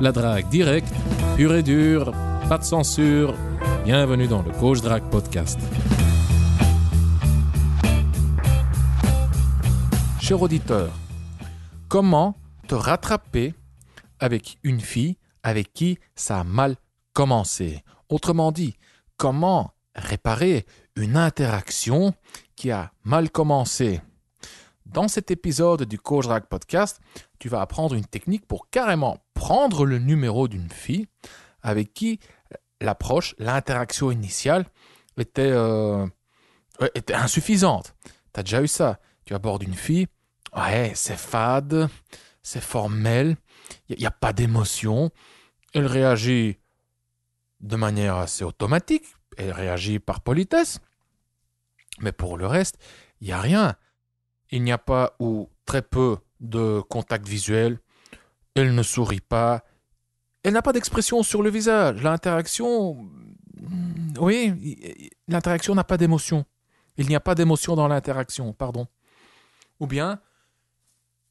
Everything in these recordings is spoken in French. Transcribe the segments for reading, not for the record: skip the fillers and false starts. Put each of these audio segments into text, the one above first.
La drague directe, pure et dure, pas de censure. Bienvenue dans le Coach Drague Podcast. Cher auditeur, comment te rattraper avec une fille avec qui ça a mal commencé? Autrement dit, comment réparer une interaction qui a mal commencé? Dans cet épisode du Coach Drague Podcast, tu vas apprendre une technique pour carrément prendre le numéro d'une fille avec qui l'interaction initiale était insuffisante. Tu as déjà eu ça. Tu abordes une fille, ouais, c'est fade, c'est formel, il n'y a pas d'émotion. Elle réagit de manière assez automatique, elle réagit par politesse. Mais pour le reste, il n'y a rien. Il n'y a pas ou très peu de contact visuel. Elle ne sourit pas. Elle n'a pas d'expression sur le visage. L'interaction n'a pas d'émotion. Il n'y a pas d'émotion dans l'interaction, pardon. Ou bien,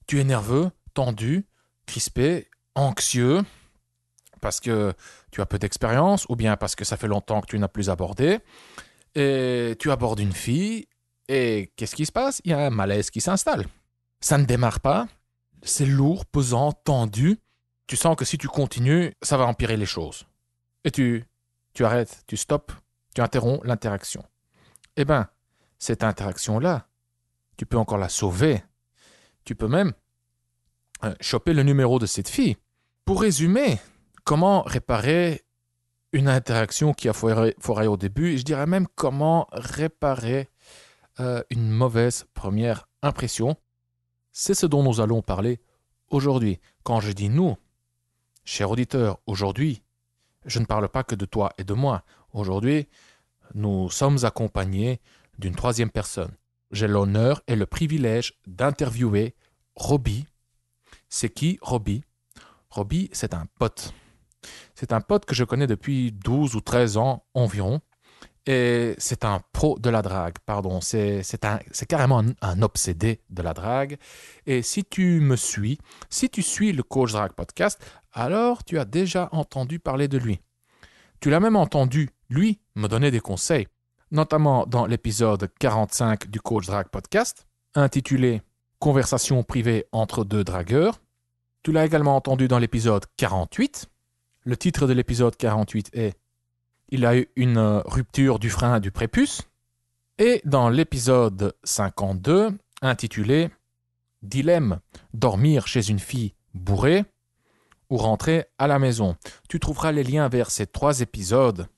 tu es nerveux, tendu, crispé, anxieux, parce que tu as peu d'expérience, ou bien parce que ça fait longtemps que tu n'as plus abordé. Et tu abordes une fille, et qu'est-ce qui se passe? Il y a un malaise qui s'installe. Ça ne démarre pas, c'est lourd, pesant, tendu. Tu sens que si tu continues, ça va empirer les choses. Et tu arrêtes, tu stoppes, tu interromps l'interaction. Eh bien, cette interaction-là, tu peux encore la sauver. Tu peux même choper le numéro de cette fille. Pour résumer, comment réparer une interaction qui a foiré au début, je dirais même comment réparer une mauvaise première impression. C'est ce dont nous allons parler aujourd'hui. Quand je dis nous, cher auditeur, aujourd'hui, je ne parle pas que de toi et de moi. Aujourd'hui, nous sommes accompagnés d'une troisième personne. J'ai l'honneur et le privilège d'interviewer Roby. C'est qui Roby? Roby, c'est un pote. C'est un pote que je connais depuis 12 ou 13 ans environ. Et c'est un pro de la drague, pardon. C'est carrément un obsédé de la drague. Et si tu me suis, si tu suis le Coach Drague Podcast, alors tu as déjà entendu parler de lui. Tu l'as même entendu, lui, me donner des conseils, notamment dans l'épisode 45 du Coach Drague Podcast, intitulé « Conversation privée entre deux dragueurs ». Tu l'as également entendu dans l'épisode 48. Le titre de l'épisode 48 est « Il a eu une rupture du frein du prépuce ». Et dans l'épisode 52, intitulé « Dilemme, dormir chez une fille bourrée ou rentrer à la maison ». Tu trouveras les liens vers ces 3 épisodes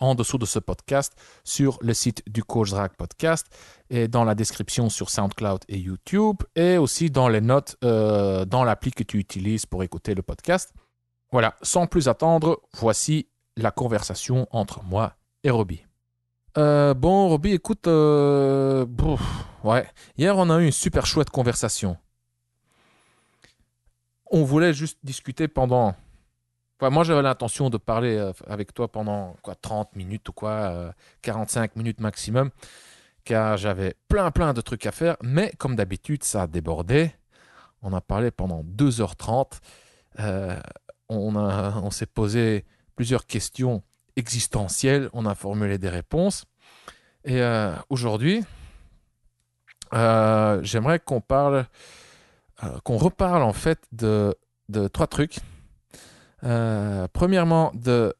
en dessous de ce podcast sur le site du Coach Drague Podcast et dans la description sur SoundCloud et YouTube et aussi dans les notes dans l'appli que tu utilises pour écouter le podcast. Voilà, sans plus attendre, voici la conversation entre moi et Roby. Bon, Roby, écoute, hier on a eu une super chouette conversation. On voulait juste discuter pendant... moi, j'avais l'intention de parler avec toi pendant 30 minutes ou 45 minutes maximum, car j'avais plein de trucs à faire, mais comme d'habitude, ça a débordé. On a parlé pendant 2h30. On s'est posé plusieurs questions existentielles, on a formulé des réponses. Et aujourd'hui, j'aimerais qu'on reparle en fait de 3 trucs. Premièrement, de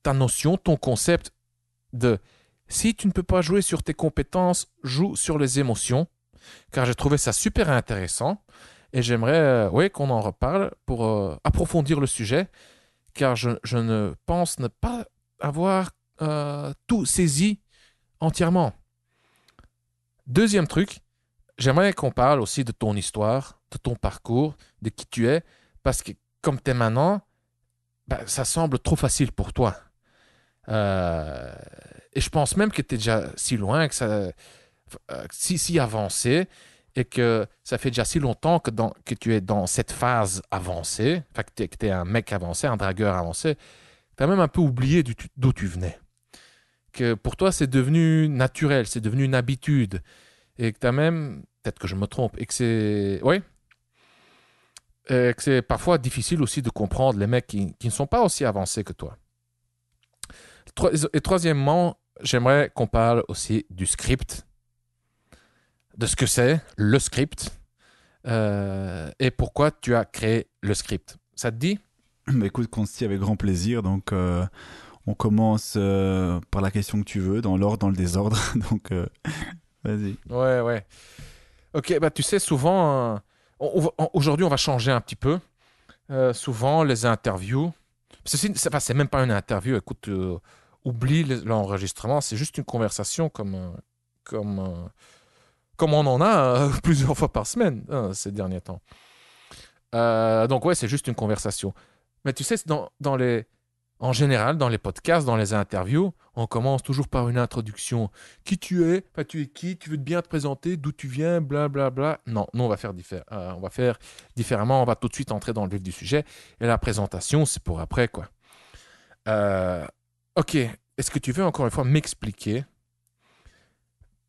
ta notion, ton concept de si tu ne peux pas jouer sur tes compétences, joue sur les émotions, car j'ai trouvé ça super intéressant et j'aimerais qu'on en reparle pour approfondir le sujet, car je ne pense ne pas avoir tout saisi entièrement. Deuxième truc, j'aimerais qu'on parle aussi de ton histoire, de ton parcours, de qui tu es, parce que comme tu es maintenant, ça semble trop facile pour toi. Et je pense même que tu es déjà si loin, que ça, si avancé, et que ça fait déjà si longtemps que tu es dans cette phase avancée, que tu es un mec avancé, un dragueur avancé, tu as même un peu oublié d'où tu venais. Que pour toi, c'est devenu naturel, c'est devenu une habitude. Et que tu as même, peut-être que je me trompe, et que c'est... Oui. Et que c'est parfois difficile aussi de comprendre les mecs qui ne sont pas aussi avancés que toi. Et troisièmement, j'aimerais qu'on parle aussi du script, de ce que c'est, le script, et pourquoi tu as créé le script. Ça te dit? Bah, écoute, Consti, avec grand plaisir. Donc, on commence par la question que tu veux, dans l'ordre, dans le désordre. Donc, vas-y. Ouais, ouais. Ok, bah tu sais, souvent, aujourd'hui, on va changer un petit peu. Souvent, les interviews, c'est même pas une interview, écoute, oublie l'enregistrement, c'est juste une conversation comme, euh, comme on en a plusieurs fois par semaine ces derniers temps. Donc ouais, c'est juste une conversation. Mais tu sais, en général, dans les podcasts, dans les interviews, on commence toujours par une introduction. Qui tu es? Enfin, tu es qui? Tu veux bien te présenter? D'où tu viens? Bla bla bla. Non, nous on va faire différemment. On va tout de suite entrer dans le vif du sujet. Et la présentation, c'est pour après, quoi. Ok. Est-ce que tu veux encore une fois m'expliquer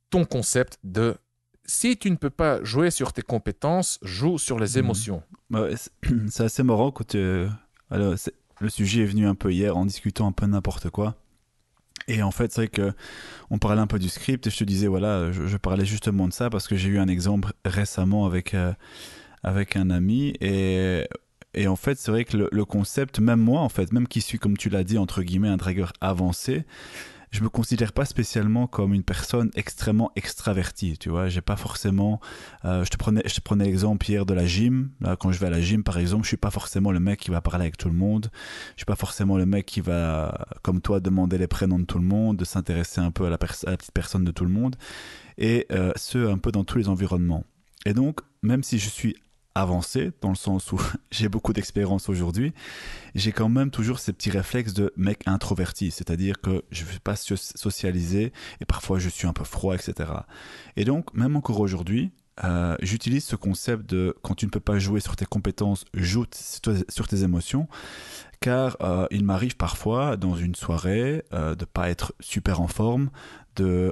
ton concept de si tu ne peux pas jouer sur tes compétences, joue sur les Mhm. émotions. Bah ouais, c'est assez marrant quand alors, le sujet est venu un peu hier en discutant un peu n'importe quoi. Et en fait, c'est vrai que on parlait un peu du script et je te disais, voilà, je parlais justement de ça parce que j'ai eu un exemple récemment avec un ami et en fait, c'est vrai que le concept, même moi, en fait, même qui suis, comme tu l'as dit, entre guillemets, un dragueur avancé, je me considère pas spécialement comme une personne extrêmement extravertie, tu vois. J'ai pas forcément. Je te prenais l'exemple hier de la gym. Là, quand je vais à la gym, par exemple, je suis pas forcément le mec qui va parler avec tout le monde. Je suis pas forcément le mec qui va, comme toi, demander les prénoms de tout le monde, de s'intéresser un peu à la petite personne de tout le monde, et ce un peu dans tous les environnements. Et donc, même si je suis avancé, dans le sens où j'ai beaucoup d'expérience aujourd'hui, j'ai quand même toujours ces petits réflexes de mec introverti, c'est-à-dire que je ne vais pas socialiser et parfois je suis un peu froid, etc. Et donc, même encore aujourd'hui, j'utilise ce concept de quand tu ne peux pas jouer sur tes compétences, joue sur tes émotions, car il m'arrive parfois dans une soirée de pas être super en forme, de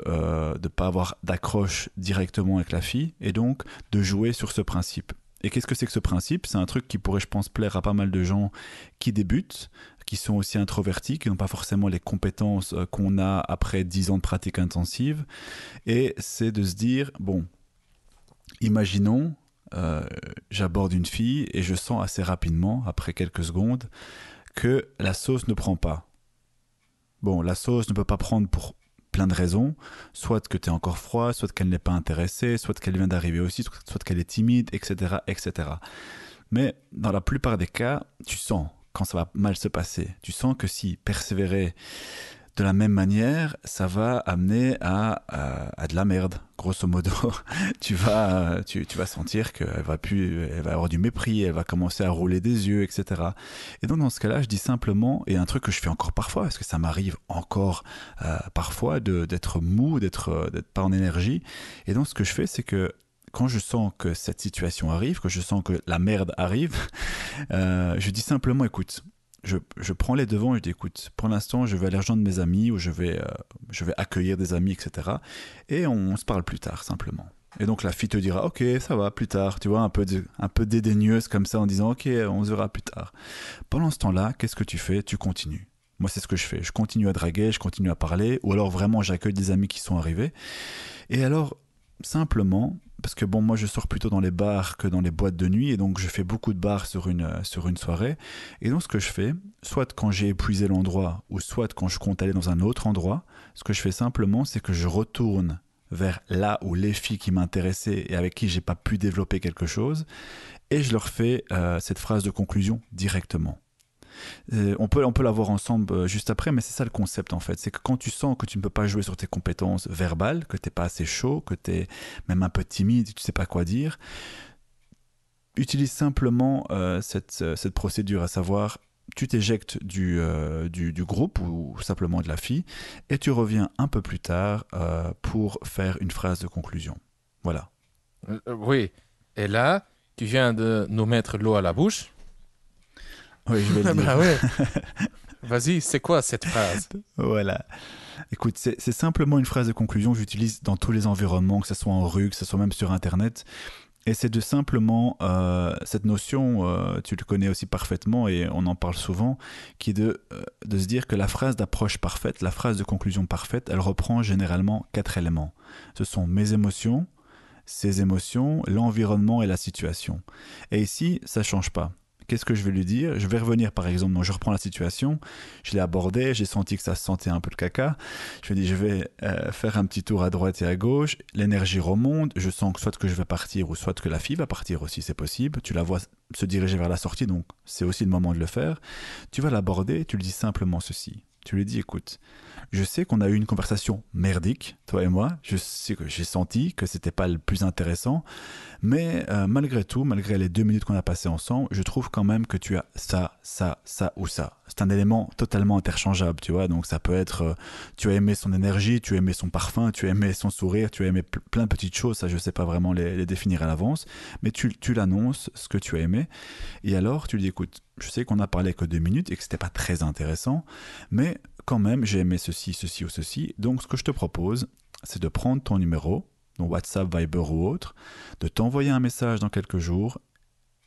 pas avoir d'accroche directement avec la fille, et donc de jouer sur ce principe. Et qu'est-ce que c'est que ce principe? C'est un truc qui pourrait, je pense, plaire à pas mal de gens qui débutent, qui sont aussi introvertis, qui n'ont pas forcément les compétences qu'on a après 10 ans de pratique intensive. Et c'est de se dire, bon, imaginons, euh, j'aborde une fille et je sens assez rapidement, après quelques secondes, que la sauce ne prend pas. Bon, la sauce ne peut pas prendre pour plein de raisons, soit que tu es encore froid, soit qu'elle n'est pas intéressée, soit qu'elle vient d'arriver aussi, soit qu'elle est timide, etc., etc. Mais dans la plupart des cas, tu sens quand ça va mal se passer. Tu sens que si persévérer de la même manière, ça va amener à de la merde, grosso modo. Tu vas sentir elle va avoir du mépris, elle va commencer à rouler des yeux, etc. Et donc dans ce cas-là, je dis simplement, et un truc que je fais encore parfois, parce que ça m'arrive encore parfois d'être mou, d'être pas en énergie. Et donc ce que je fais, c'est que quand je sens que cette situation arrive, que je sens que la merde arrive, je dis simplement, écoute, je prends les devants et je dis, écoute, pour l'instant, je vais aller rejoindre mes amis ou je vais accueillir des amis, etc. Et on se parle plus tard, simplement. Et donc la fille te dira, ok, ça va, plus tard, tu vois, un peu dédaigneuse comme ça en disant, ok, on se verra plus tard. Pendant ce temps-là, qu'est-ce que tu fais? Tu continues. Moi, c'est ce que je fais. Je continue à draguer, je continue à parler, ou alors vraiment, j'accueille des amis qui sont arrivés. Et alors, simplement, parce que bon, moi je sors plutôt dans les bars que dans les boîtes de nuit, et donc je fais beaucoup de bars sur une soirée. Et donc ce que je fais, soit quand j'ai épuisé l'endroit, ou soit quand je compte aller dans un autre endroit, ce que je fais simplement, c'est que je retourne vers là où les filles qui m'intéressaient et avec qui j'ai pas pu développer quelque chose, et je leur fais cette phrase de conclusion directement. On peut la voir ensemble juste après, mais c'est ça le concept en fait. C'est que quand tu sens que tu ne peux pas jouer sur tes compétences verbales, que tu n'es pas assez chaud, que tu es même un peu timide, tu ne sais pas quoi dire, utilise simplement cette procédure, à savoir tu t'éjectes du groupe ou simplement de la fille et tu reviens un peu plus tard pour faire une phrase de conclusion. Voilà. Oui. Et là, tu viens de nous mettre l'eau à la bouche. Oui, je vais le dire. Ben ouais. Vas-y, c'est quoi cette phrase? Voilà. Écoute, c'est simplement une phrase de conclusion que j'utilise dans tous les environnements, que ce soit en rue, que ce soit même sur Internet. Et c'est de simplement, cette notion, tu le connais aussi parfaitement et on en parle souvent, qui est de se dire que la phrase d'approche parfaite, la phrase de conclusion parfaite, elle reprend généralement 4 éléments. Ce sont mes émotions, ses émotions, l'environnement et la situation. Et ici, ça ne change pas. Qu'est-ce que je vais lui dire? Je vais revenir par exemple, donc je reprends la situation, je l'ai abordé, j'ai senti que ça sentait un peu le caca. Je lui ai dit, je vais faire un petit tour à droite et à gauche, l'énergie remonte, je sens que soit que je vais partir ou soit que la fille va partir aussi, c'est possible. Tu la vois se diriger vers la sortie, donc c'est aussi le moment de le faire. Tu vas l'aborder, tu lui dis simplement ceci. Tu lui dis, écoute, je sais qu'on a eu une conversation merdique, toi et moi. Je sais que j'ai senti que c'était pas le plus intéressant. Mais malgré tout, malgré les 2 minutes qu'on a passées ensemble, je trouve quand même que tu as ça, ça, ça ou ça. C'est un élément totalement interchangeable, tu vois. Donc ça peut être, tu as aimé son énergie, tu as aimé son parfum, tu as aimé son sourire, tu as aimé plein de petites choses. Ça, je sais pas vraiment les définir à l'avance. Mais tu l'annonces, ce que tu as aimé. Et alors, tu lui dis, écoute, je sais qu'on a parlé que 2 minutes et que c'était pas très intéressant, mais quand même, j'ai aimé ceci, ceci ou ceci. Donc, ce que je te propose, c'est de prendre ton numéro, donc WhatsApp, Viber ou autre, de t'envoyer un message dans quelques jours.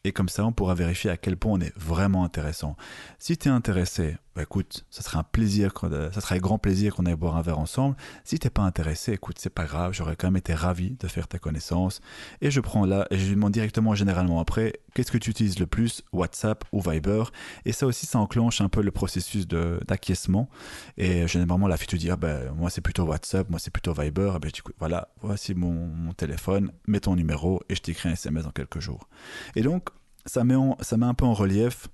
Et comme ça, on pourra vérifier à quel point on est vraiment intéressant. Si tu es intéressé, bah écoute, ça serait un plaisir, ça serait un grand plaisir qu'on aille boire un verre ensemble. Si t'es pas intéressé, écoute, c'est pas grave, j'aurais quand même été ravi de faire ta connaissance. Et je prends là, et je lui demande directement, généralement après, qu'est-ce que tu utilises le plus, WhatsApp ou Viber? Et ça aussi, ça enclenche un peu le processus d'acquiescement. Et généralement, la fille te dit, ah ben, moi c'est plutôt WhatsApp, moi c'est plutôt Viber. Et ben, je dis, écoute, voilà, voici mon téléphone, mets ton numéro et je t'écris un SMS dans quelques jours. Et donc, ça met un peu en relief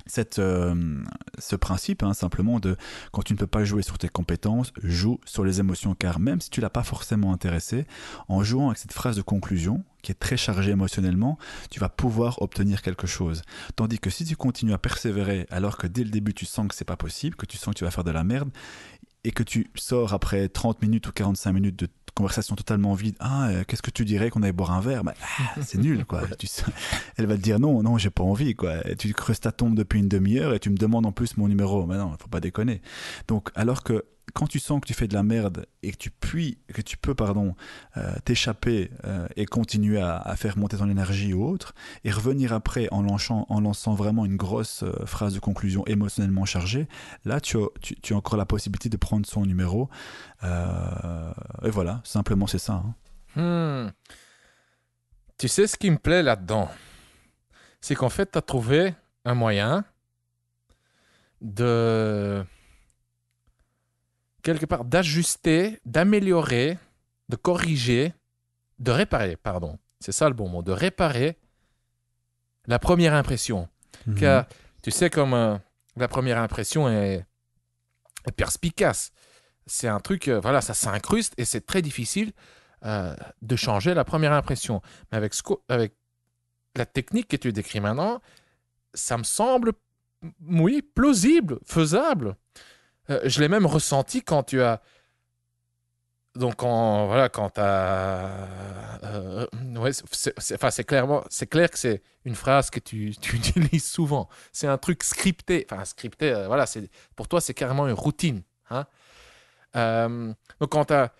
ce principe, hein, simplement de quand tu ne peux pas jouer sur tes compétences, joue sur les émotions, car même si tu l'as pas forcément intéressé, en jouant avec cette phrase de conclusion qui est très chargée émotionnellement, tu vas pouvoir obtenir quelque chose. Tandis que si tu continues à persévérer alors que dès le début tu sens que c'est pas possible, que tu sens que tu vas faire de la merde, et que tu sors après 30 minutes ou 45 minutes de conversation totalement vide, qu'est-ce que tu dirais qu'on allait boire un verre? C'est nul, quoi. Elle va te dire non, non, j'ai pas envie, quoi. Et tu creuses ta tombe depuis une demi-heure et tu me demandes en plus mon numéro. Mais non, faut pas déconner. Donc, alors que quand tu sens que tu fais de la merde et que tu peux, t'échapper et continuer à faire monter ton énergie ou autre, et revenir après en lançant vraiment une grosse phrase de conclusion émotionnellement chargée, là, tu as encore la possibilité de prendre son numéro. Et voilà, simplement c'est ça. Hein. Tu sais ce qui me plaît là-dedans, c'est qu'en fait, tu as trouvé un moyen de quelque part d'ajuster, d'améliorer, de corriger, de réparer, pardon. C'est ça le bon mot, de réparer la première impression. Car tu sais comme la première impression est perspicace. C'est un truc, voilà, ça s'incruste et c'est très difficile de changer la première impression. Mais avec la technique que tu décris maintenant, ça me semble, oui, plausible, faisable. Je l'ai même ressenti quand tu as... Donc, quand tu as... ouais, c'est clair que c'est une phrase que tu utilises souvent. C'est un truc scripté. Enfin, scripté, voilà, pour toi, c'est carrément une routine. Hein? Donc, quand tu as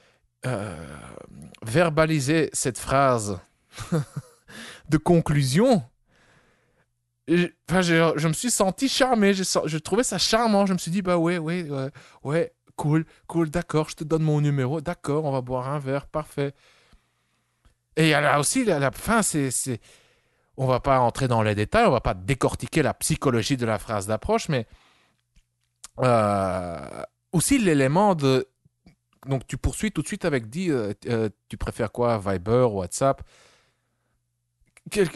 verbalisé cette phrase de conclusion, je me suis senti charmé. Je trouvais ça charmant. Je me suis dit, bah ouais, cool, d'accord, je te donne mon numéro. D'accord, on va boire un verre, parfait. Et là aussi, à la fin, on va pas entrer dans les détails, on va pas décortiquer la psychologie de la phrase d'approche, mais aussi l'élément de... Donc, tu poursuis tout de suite avec tu préfères quoi, Viber, WhatsApp?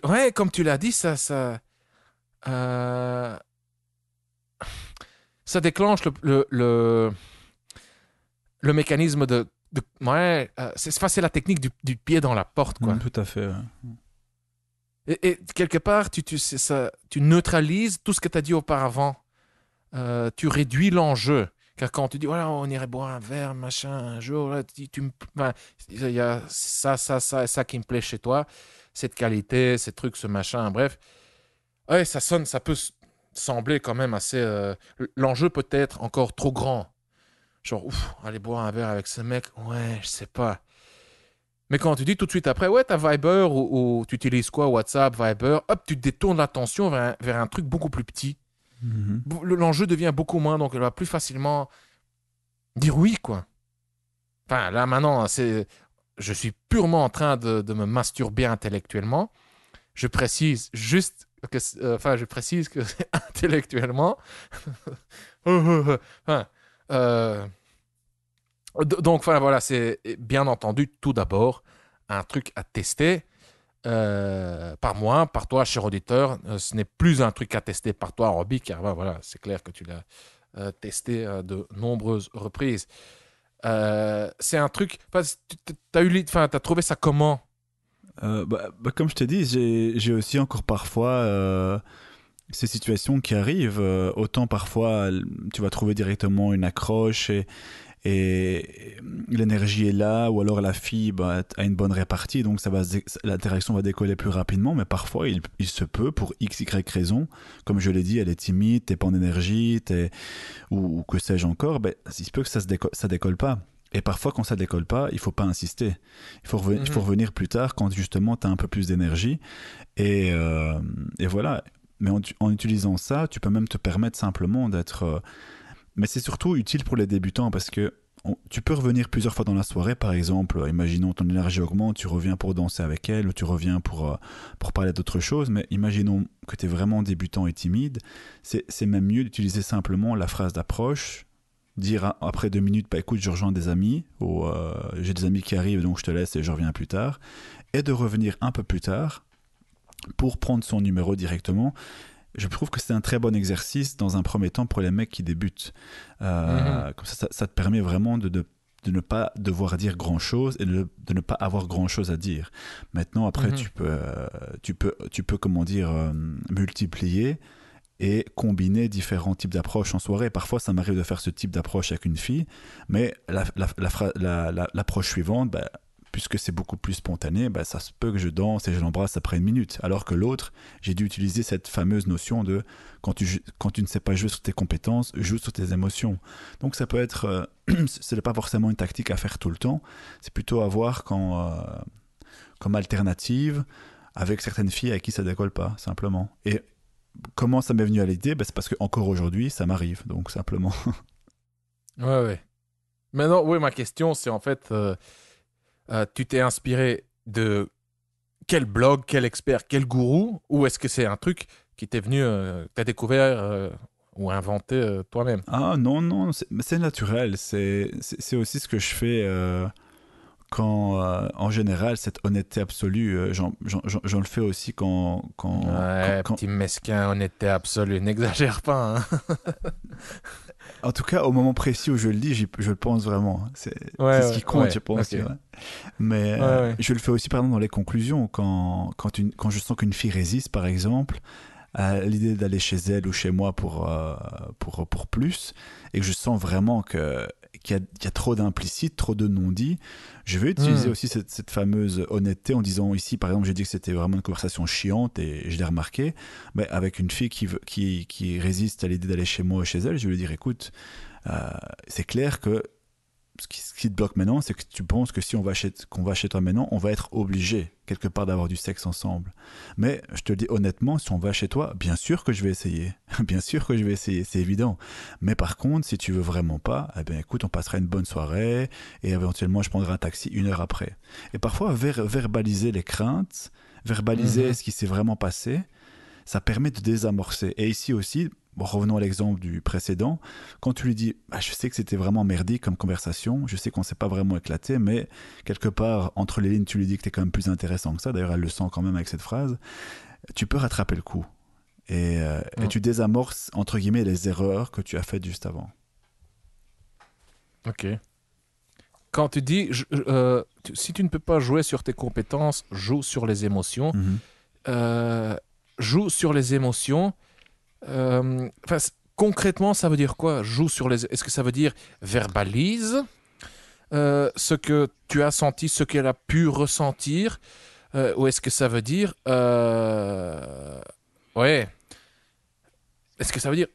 Ouais, comme tu l'as dit, ça déclenche le mécanisme ouais, c'est la technique du pied dans la porte, quoi. Tout à fait. Ouais. Et quelque part, tu neutralises tout ce que tu as dit auparavant. Tu réduis l'enjeu. Car quand tu dis, voilà, on irait boire un verre, machin, un jour, là, il y a ça qui me plaît chez toi, cette qualité, ces trucs, ce machin, bref. Ouais, ça peut sembler quand même assez... l'enjeu peut être encore trop grand. Genre, aller boire un verre avec ce mec, ouais, je sais pas. Mais quand tu dis tout de suite après, ouais, t'as Viber ou tu utilises quoi, WhatsApp, Viber, hop, tu détournes l'attention vers un truc beaucoup plus petit. Mhm. L'enjeu devient beaucoup moins, donc elle va plus facilement dire oui, quoi. Enfin, là, maintenant, je suis purement en train de me masturber intellectuellement. Je précise juste que, je précise que c'est intellectuellement. Enfin, euh, donc, enfin, voilà, c'est bien entendu, tout d'abord, un truc à tester par moi, par toi, cher auditeur. Ce n'est plus un truc à tester par toi, Roby, car voilà, c'est clair que tu l'as testé de nombreuses reprises. C'est un truc. T'as trouvé ça comment? Comme je t'ai dit, j'ai aussi encore parfois ces situations qui arrivent. Autant parfois, tu vas trouver directement une accroche et l'énergie est là, ou alors la fille a une bonne répartie, donc l'interaction va décoller plus rapidement, mais parfois il se peut, pour x, y raison, comme je l'ai dit, elle est timide, t'es pas en énergie, ou que sais-je encore, il se peut que ça décolle pas. Et parfois, quand ça décolle pas, il faut pas insister. Il faut revenir plus tard quand justement tu as un peu plus d'énergie. Et voilà. Mais en utilisant ça, tu peux même te permettre simplement d'être. Mais c'est surtout utile pour les débutants parce que tu peux revenir plusieurs fois dans la soirée, par exemple. Imaginons ton énergie augmente, tu reviens pour danser avec elle ou tu reviens pour parler d'autre chose. Mais imaginons que tu es vraiment débutant et timide. C'est même mieux d'utiliser simplement la phrase d'approche. Dire après 2 minutes, écoute, je rejoins des amis, ou j'ai des amis qui arrivent, donc je te laisse et je reviens plus tard. Et de revenir un peu plus tard pour prendre son numéro directement. Je trouve que c'est un très bon exercice dans un premier temps pour les mecs qui débutent. Comme ça te permet vraiment de ne pas devoir dire grand chose et de ne pas avoir grand chose à dire. Maintenant, après, tu peux comment dire, multiplier et combiner différents types d'approches en soirée. Parfois, ça m'arrive de faire ce type d'approche avec une fille, mais l'approche suivante, puisque c'est beaucoup plus spontané, ça se peut que je danse et je l'embrasse après 1 minute. Alors que l'autre, j'ai dû utiliser cette fameuse notion de quand tu ne sais pas jouer sur tes compétences, joue sur tes émotions. Donc ça peut être, ce n'est pas forcément une tactique à faire tout le temps, c'est plutôt à voir comme alternative avec certaines filles avec qui ça décolle pas, simplement. Et comment ça m'est venu à l'idée, c'est parce que encore aujourd'hui, ça m'arrive, donc simplement. Ouais. Maintenant, oui, ma question, c'est en fait, tu t'es inspiré de quel blog, quel expert, quel gourou, ou est-ce que c'est un truc qui t'est venu, que t'as découvert ou inventé toi-même? Ah non, c'est naturel. C'est aussi ce que je fais quand, en général, cette honnêteté absolue, j'en le fais aussi Ouais, quand. petit mesquin, honnêteté absolue, n'exagère pas, hein. En tout cas, au moment précis où je le dis, je le pense vraiment. C'est ce qui compte, Ouais, je pense. ok. Tu vois. Mais Ouais. je le fais aussi, par exemple, dans les conclusions. Quand je sens qu'une fille résiste, par exemple, à l'idée d'aller chez elle ou chez moi pour plus, et que je sens vraiment qu'il y a trop d'implicite, trop de non-dit, je vais utiliser Hmm. aussi cette fameuse honnêteté en disant ici, par exemple, j'ai dit que c'était vraiment une conversation chiante et je l'ai remarqué, mais avec une fille qui résiste à l'idée d'aller chez moi ou chez elle, je vais lui dire, écoute, c'est clair que ce qui te bloque maintenant, c'est que tu penses que si qu'on va chez toi maintenant, on va être obligé quelque part d'avoir du sexe ensemble. Mais je te le dis honnêtement, si on va chez toi, bien sûr que je vais essayer. Bien sûr que je vais essayer, c'est évident. Mais par contre, si tu veux vraiment pas, eh bien écoute, on passera une bonne soirée et éventuellement je prendrai un taxi 1 heure après. Et parfois, verbaliser les craintes, verbaliser Mhm. ce qui s'est vraiment passé, ça permet de désamorcer. Et ici aussi, revenons à l'exemple du précédent, quand tu lui dis je sais que c'était vraiment merdique comme conversation, je sais qu'on s'est pas vraiment éclaté, mais quelque part entre les lignes tu lui dis que t'es quand même plus intéressant que ça, d'ailleurs elle le sent quand même avec cette phrase, tu peux rattraper le coup et Hmm. tu désamorces entre guillemets les erreurs que tu as faites juste avant. Ok. Quand tu dis, si tu ne peux pas jouer sur tes compétences, joue sur les émotions. Mhm. Euh, joue sur les émotions. Concrètement, ça veut dire quoi? Joue sur les. Est-ce que ça veut dire verbalise ce que tu as senti, ce qu'elle a pu ressentir, ou est-ce que ça veut dire, ouais, est-ce que ça veut dire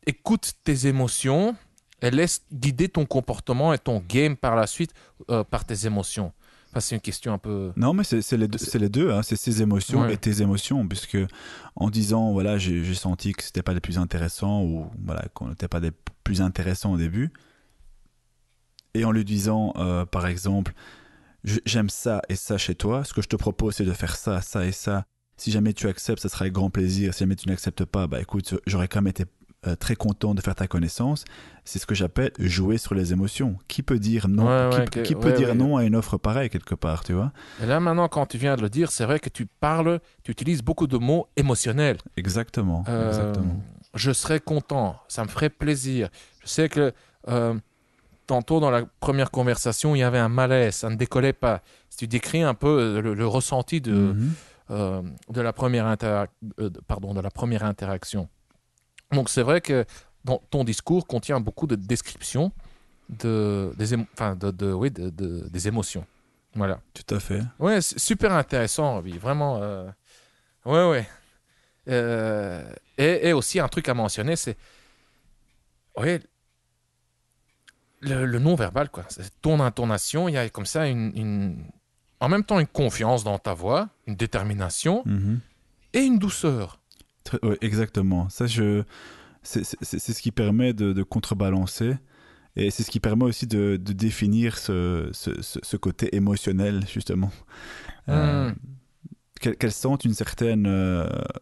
écoute tes émotions et laisse guider ton comportement et ton game par la suite par tes émotions. Enfin, c'est une question un peu... Non, mais c'est les deux, hein. C'est ses émotions Ouais. et tes émotions, puisque en disant, voilà, j'ai senti que c'était pas les plus intéressants, ou voilà, qu'on n'était pas des plus intéressants au début, et en lui disant, par exemple, j'aime ça et ça chez toi, ce que je te propose, c'est de faire ça, ça et ça. Si jamais tu acceptes, ça sera avec grand plaisir. Si jamais tu n'acceptes pas, bah écoute, j'aurais quand même été très content de faire ta connaissance. C'est ce que j'appelle jouer sur les émotions. Qui peut dire Ouais, non, ouais, qui peut ouais, dire ouais. non à une offre pareille quelque part, tu vois? Et là, maintenant, quand tu viens de le dire, c'est vrai que tu utilises beaucoup de mots émotionnels. Exactement, Euh, exactement. je serais content, ça me ferait plaisir. Je sais que euh, tantôt, dans la première conversation, il y avait un malaise, ça ne décollait pas. Si tu décris un peu le ressenti Mhm. de la de la première interaction. Donc, c'est vrai que ton discours contient beaucoup de descriptions enfin, oui, des émotions. Voilà. Tout à fait. Ouais, c'est super intéressant, oui, vraiment. Ouais, ouais. Et aussi, un truc à mentionner, c'est ouais, le non-verbal, quoi. C'est ton intonation, il y a comme ça en même temps une confiance dans ta voix, une détermination Mhm. et une douceur. Ouais, exactement. C'est ce qui permet de contrebalancer. Et c'est ce qui permet aussi de définir ce côté émotionnel, justement. Euh, Hmm. qu'elles sentent une certaine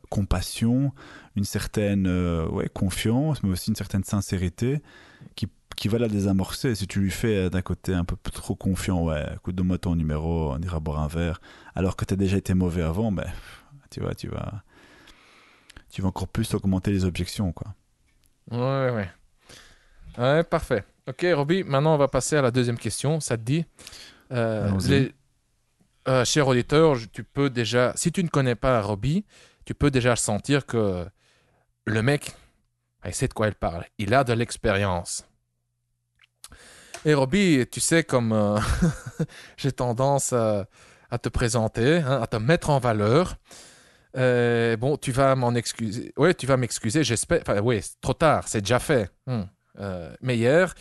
compassion, une certaine ouais, confiance, mais aussi une certaine sincérité qui, qui va la désamorcer. Si tu lui fais d'un côté un peu trop confiant, ouais, écoute, donne-moi ton numéro, on ira boire un verre, alors que tu as déjà été mauvais avant, ben, tu vois, tu vas encore plus augmenter les objections, quoi. Ouais, ouais, ouais. Ouais, parfait. Ok, Roby, maintenant on va passer à la deuxième question. Ça te dit Allons-y. cher auditeur, tu peux déjà, si tu ne connais pas Roby, tu peux déjà sentir que le mec, il sait de quoi il parle. Il a de l'expérience. Et Roby, tu sais, comme j'ai tendance à te présenter, hein, à te mettre en valeur, bon, tu vas m'en excuser. Oui, tu vas m'excuser, j'espère. Enfin, oui, c'est trop tard, c'est déjà fait. Mais hier,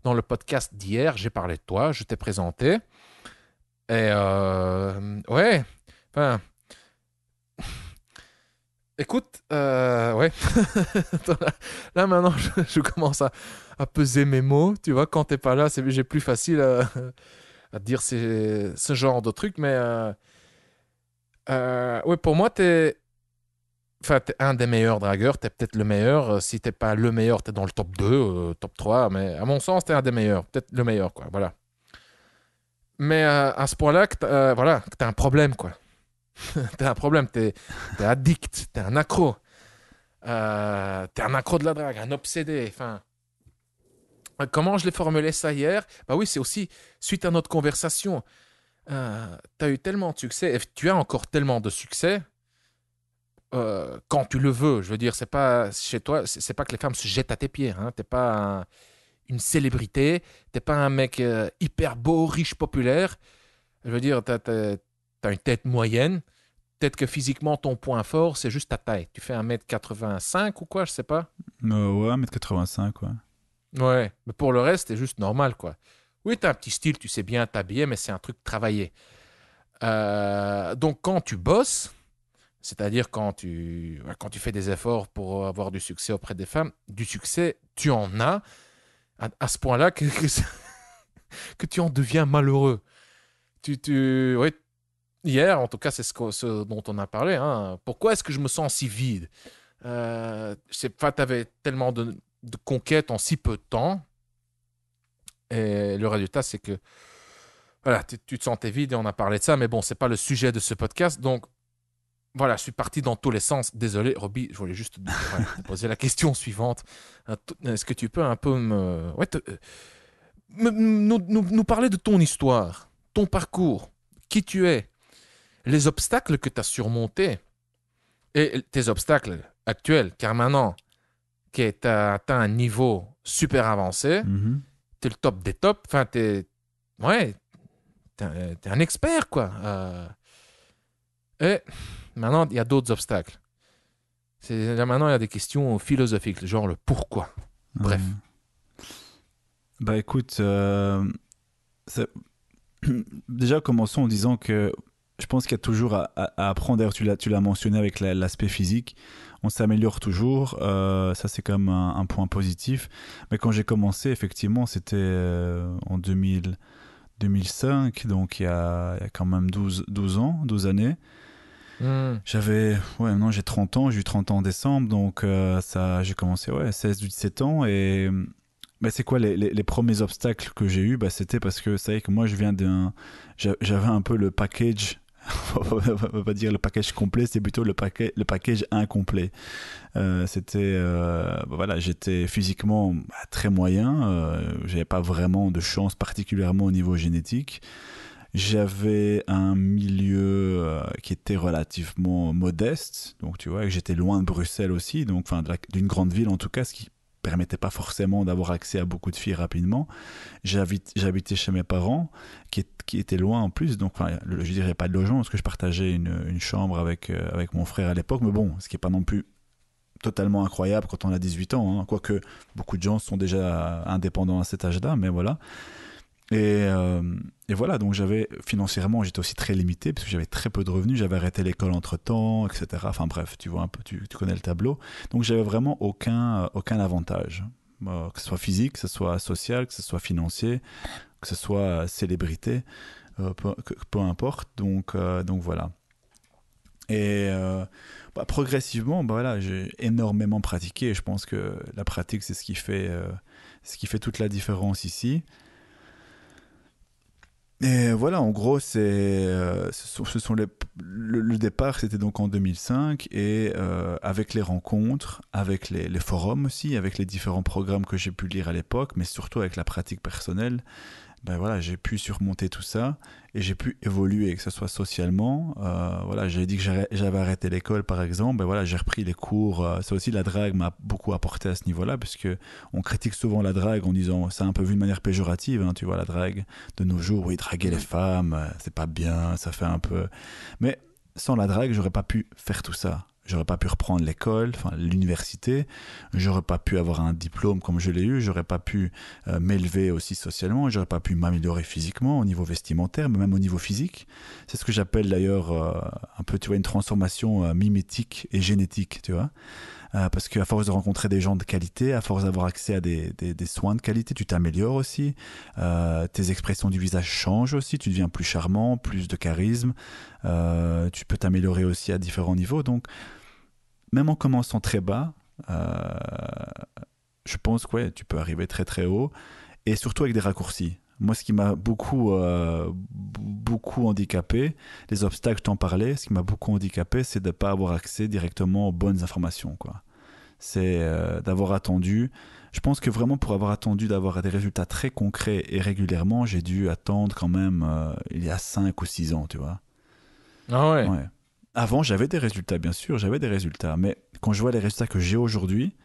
dans le podcast d'hier, j'ai parlé de toi, je t'ai présenté. Et ouais, enfin, écoute, ouais. Là, maintenant, je commence à peser mes mots. Tu vois, quand t'es pas là, j'ai plus facile à dire ce genre de trucs. Mais ouais, pour moi, enfin, t'es un des meilleurs dragueurs. T'es peut-être le meilleur. Si t'es pas le meilleur, t'es dans le top 2, top 3. Mais à mon sens, t'es un des meilleurs. Peut-être le meilleur, quoi. Voilà. Mais à ce point-là, voilà, que t'as un problème, quoi. T'as un problème. T'es addict. T'es un accro. T'es un accro de la drague, un obsédé. Enfin, comment je l'ai formulé ça hier? Bah oui, c'est aussi suite à notre conversation. Tu as eu tellement de succès, et tu as encore tellement de succès quand tu le veux. Je veux dire, c'est pas chez toi, c'est pas que les femmes se jettent à tes pieds. Hein. T'es pas une célébrité, t'es pas un mec hyper beau, riche, populaire. Je veux dire, t'as une tête moyenne. Peut-être que physiquement, ton point fort, c'est juste ta taille. Tu fais 1,85 m ou quoi, je sais pas. Ouais, 1,85 m, ouais. Ouais, mais pour le reste, c'est juste normal, quoi. Oui, t'as un petit style, tu sais bien t'habiller, mais c'est un truc travaillé. Donc, quand tu bosses, c'est-à-dire quand tu fais des efforts pour avoir du succès auprès des femmes, du succès, tu en as à ce point-là que tu en deviens malheureux. Ouais, hier, en tout cas, c'est ce dont on a parlé. Hein. Pourquoi est-ce que je me sens si vide? Tu avais tellement de conquêtes en si peu de temps. Et le résultat, c'est que voilà, tu te sentais vide et on a parlé de ça, mais bon, c'est pas le sujet de ce podcast. Donc voilà, je suis parti dans tous les sens. Désolé, Roby, je voulais juste voilà, te poser la question suivante. Est-ce que tu peux un peu nous parler de ton histoire, ton parcours, qui tu es, les obstacles que tu as surmontés et tes obstacles actuels, car maintenant que tu as atteint un niveau super avancé, Mhm. tu es le top des tops, enfin, ouais, t'es un expert, quoi. Et maintenant, il y a d'autres obstacles. Là, maintenant, il y a des questions philosophiques, genre le pourquoi. Ouais. Bref. Bah écoute, c'est Déjà, commençons en disant que je pense qu'il y a toujours à apprendre. D'ailleurs, tu l'as mentionné avec l'aspect physique. On s'améliore toujours. Ça, c'est quand même un point positif. Mais quand j'ai commencé, effectivement, c'était en 2005. Donc, il y a quand même 12 ans, 12 années. Non, j'ai 30 ans. J'ai eu 30 ans en décembre. Donc, j'ai commencé, 16-17 ans. Et bah, c'est quoi les premiers obstacles que j'ai eu, bah, c'était parce que c'est vrai que moi j'avais un peu le package. On va pas dire le package complet, c'est plutôt le package incomplet. Voilà, j'étais physiquement très moyen, j'avais pas vraiment de chance particulièrement au niveau génétique. J'avais un milieu qui était relativement modeste, donc tu vois, que j'étais loin de Bruxelles aussi, donc enfin d'une grande ville en tout cas, ce qui permettait pas forcément d'avoir accès à beaucoup de filles rapidement. J'habitais chez mes parents, qui étaient loin en plus, donc enfin, je dirais pas de logement, parce que je partageais une chambre avec mon frère à l'époque, mais bon, ce qui est pas non plus totalement incroyable quand on a 18 ans, hein, quoique beaucoup de gens sont déjà indépendants à cet âge-là, mais voilà. Et voilà, donc financièrement, j'étais aussi très limité parce que j'avais très peu de revenus, j'avais arrêté l'école entre-temps, etc. Enfin bref, tu vois un peu, tu connais le tableau. Donc j'avais vraiment aucun avantage, que ce soit physique, que ce soit social, que ce soit financier, que ce soit célébrité, peu importe. Donc voilà. Et progressivement, voilà, j'ai énormément pratiqué. Et je pense que la pratique, c'est ce qui fait toute la différence ici. Et voilà, en gros, le départ, c'était donc en 2005, et avec les rencontres, avec les forums aussi, avec les différents programmes que j'ai pu lire à l'époque, mais surtout avec la pratique personnelle, ben voilà, j'ai pu surmonter tout ça et j'ai pu évoluer, que ce soit socialement. Voilà, j'ai dit que j'avais arrêté l'école, par exemple. Ben voilà, j'ai repris les cours. Ça aussi, la drague m'a beaucoup apporté à ce niveau-là, puisque on critique souvent la drague en disant, c'est un peu vu de manière péjorative, hein, tu vois, la drague de nos jours. Oui, draguer les femmes, c'est pas bien, ça fait un peu. Mais sans la drague, j'aurais pas pu faire tout ça. J'aurais pas pu reprendre l'école, enfin l'université. J'aurais pas pu avoir un diplôme comme je l'ai eu. J'aurais pas pu m'élever aussi socialement. J'aurais pas pu m'améliorer physiquement au niveau vestimentaire, mais même au niveau physique. C'est ce que j'appelle d'ailleurs un peu, tu vois, une transformation mimétique et génétique, tu vois. Parce qu'à force de rencontrer des gens de qualité, à force d'avoir accès à des soins de qualité, tu t'améliores aussi. Tes expressions du visage changent aussi. Tu deviens plus charmant, plus de charisme. Tu peux t'améliorer aussi à différents niveaux. Donc, même en commençant très bas, je pense que ouais, tu peux arriver très très haut, et surtout avec des raccourcis. Moi, ce qui m'a beaucoup handicapé, les obstacles, je t'en parlais, ce qui m'a beaucoup handicapé, c'est de ne pas avoir accès directement aux bonnes informations, quoi. C'est d'avoir attendu. Je pense que vraiment pour avoir attendu d'avoir des résultats très concrets et régulièrement, j'ai dû attendre quand même il y a 5 ou 6 ans, tu vois. Ah ouais. Ouais. Avant, j'avais des résultats, bien sûr, j'avais des résultats. Mais quand je vois les résultats que j'ai aujourd'hui,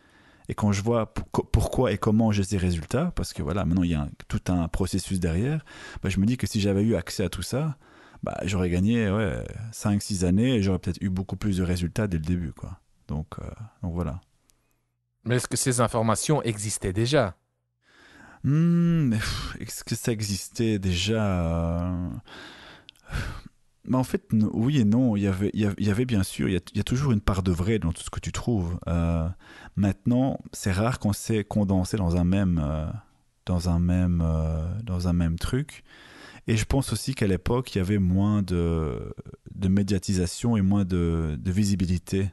et quand je vois pourquoi et comment j'ai ces résultats, parce que voilà, maintenant il y a tout un processus derrière, bah, je me dis que si j'avais eu accès à tout ça, bah, j'aurais gagné 5-6 années et j'aurais peut-être eu beaucoup plus de résultats dès le début, quoi. Donc voilà. Mais est-ce que ces informations existaient déjà? Est-ce que ça existait déjà Bah en fait, oui et non. Il y avait bien sûr, il y a toujours une part de vrai dans tout ce que tu trouves. Maintenant, c'est rare qu'on s'est condensé dans un même truc. Et je pense aussi qu'à l'époque, il y avait moins de médiatisation et moins de visibilité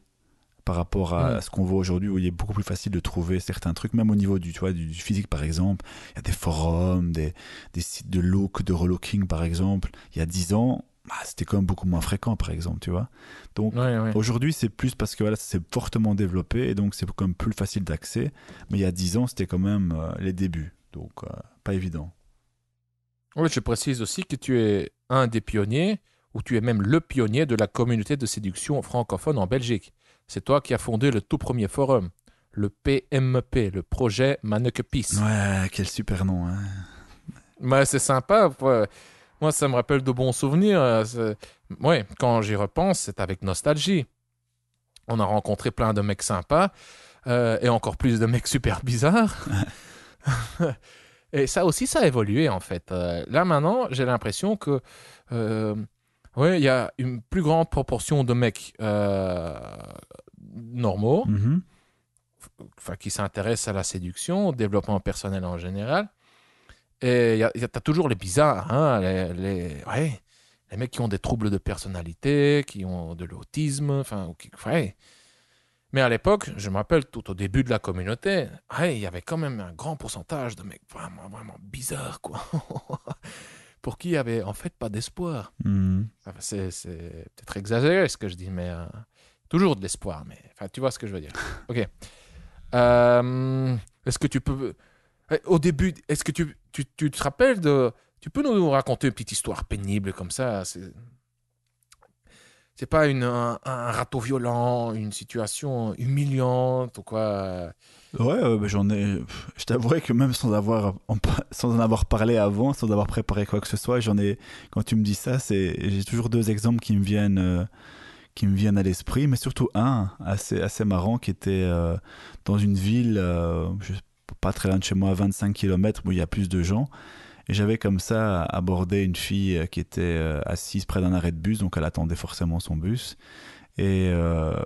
par rapport à ce qu'on voit aujourd'hui, où il est beaucoup plus facile de trouver certains trucs, même au niveau du physique par exemple. Il y a des forums, des sites de look, de relooking par exemple. Il y a 10 ans, c'était quand même beaucoup moins fréquent par exemple, tu vois. Donc Ouais. aujourd'hui, c'est plus parce que voilà, c'est fortement développé et donc c'est quand même plus facile d'accès. Mais il y a 10 ans, c'était quand même les débuts. Donc pas évident. Oui, je précise aussi que tu es un des pionniers, ou tu es même le pionnier de la communauté de séduction francophone en Belgique. C'est toi qui as fondé le tout premier forum, le PMP, le projet Manneke Peace. Ouais, quel super nom, hein. Mais c'est sympa. Moi, ça me rappelle de bons souvenirs. Ouais, quand j'y repense, c'est avec nostalgie. On a rencontré plein de mecs sympas et encore plus de mecs super bizarres. Et ça aussi, ça a évolué en fait. Là maintenant, j'ai l'impression que euh, ouais, il y a une plus grande proportion de mecs normaux, Mhm. enfin qui s'intéressent à la séduction, au développement personnel en général. Et t'as toujours les bizarres, hein, ouais, les mecs qui ont des troubles de personnalité, qui ont de l'autisme, enfin, ouais. Mais à l'époque, je me rappelle tout au début de la communauté, ouais, il y avait quand même un grand pourcentage de mecs vraiment, vraiment bizarres, quoi. Pour qui il n'y avait en fait pas d'espoir. Mhm. Enfin, c'est peut-être exagéré ce que je dis, mais toujours de l'espoir. Mais enfin, tu vois ce que je veux dire. Ok. Est-ce que tu peux. Au début, est-ce que tu te rappelles de. Tu peux nous raconter une petite histoire pénible comme ça? C'est pas un râteau violent, une situation humiliante ou quoi? Ouais, bah, j'en ai. Je t'avouerai que même sans en avoir parlé avant, sans avoir préparé quoi que ce soit, j'en ai. Quand tu me dis ça, j'ai toujours deux exemples qui me viennent à l'esprit, mais surtout un assez marrant qui était dans une ville, pas très loin de chez moi, à 25 km, où il y a plus de gens. Et j'avais comme ça abordé une fille qui était assise près d'un arrêt de bus, donc elle attendait forcément son bus. Et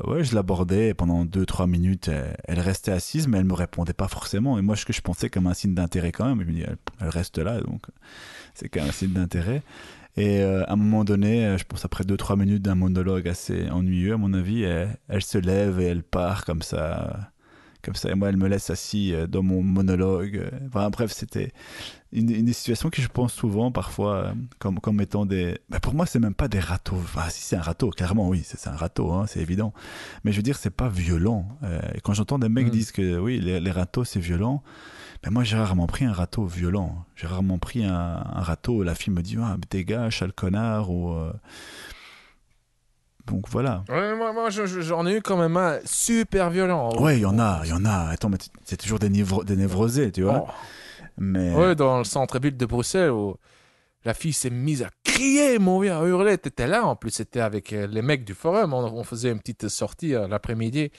ouais, je l'abordais et pendant 2-3 minutes, elle restait assise, mais elle me répondait pas forcément. Et moi, ce que je pensais comme un signe d'intérêt quand même, je me dis, elle reste là, donc c'est quand même un signe d'intérêt. Et à un moment donné, je pense après 2-3 minutes d'un monologue assez ennuyeux, à mon avis, elle se lève et elle part comme ça. Comme ça, et moi, elle me laisse assis dans mon monologue. Enfin, bref, c'était une situation que je pense souvent, parfois, comme étant des. Bah, pour moi, c'est même pas des râteaux. Enfin, si c'est un râteau, clairement, oui, c'est un râteau, hein, c'est évident. Mais je veux dire, c'est pas violent. Et quand j'entends des mecs Hmm. dire que oui, les râteaux, c'est violent, ben moi, j'ai rarement pris un râteau violent. J'ai rarement pris un râteau où la fille me dit ah, dégage, sale connard, ou. Donc voilà. Ouais, moi, j'en ai eu quand même un super violent. Ouais, il y en a. Attends, mais c'est toujours des névrosés, tu vois. Oh. Mais. Ouais, dans le centre-ville de Bruxelles, où la fille s'est mise à crier, mon vieux, à hurler. T'étais là, en plus, c'était avec les mecs du forum. On faisait une petite sortie l'après-midi.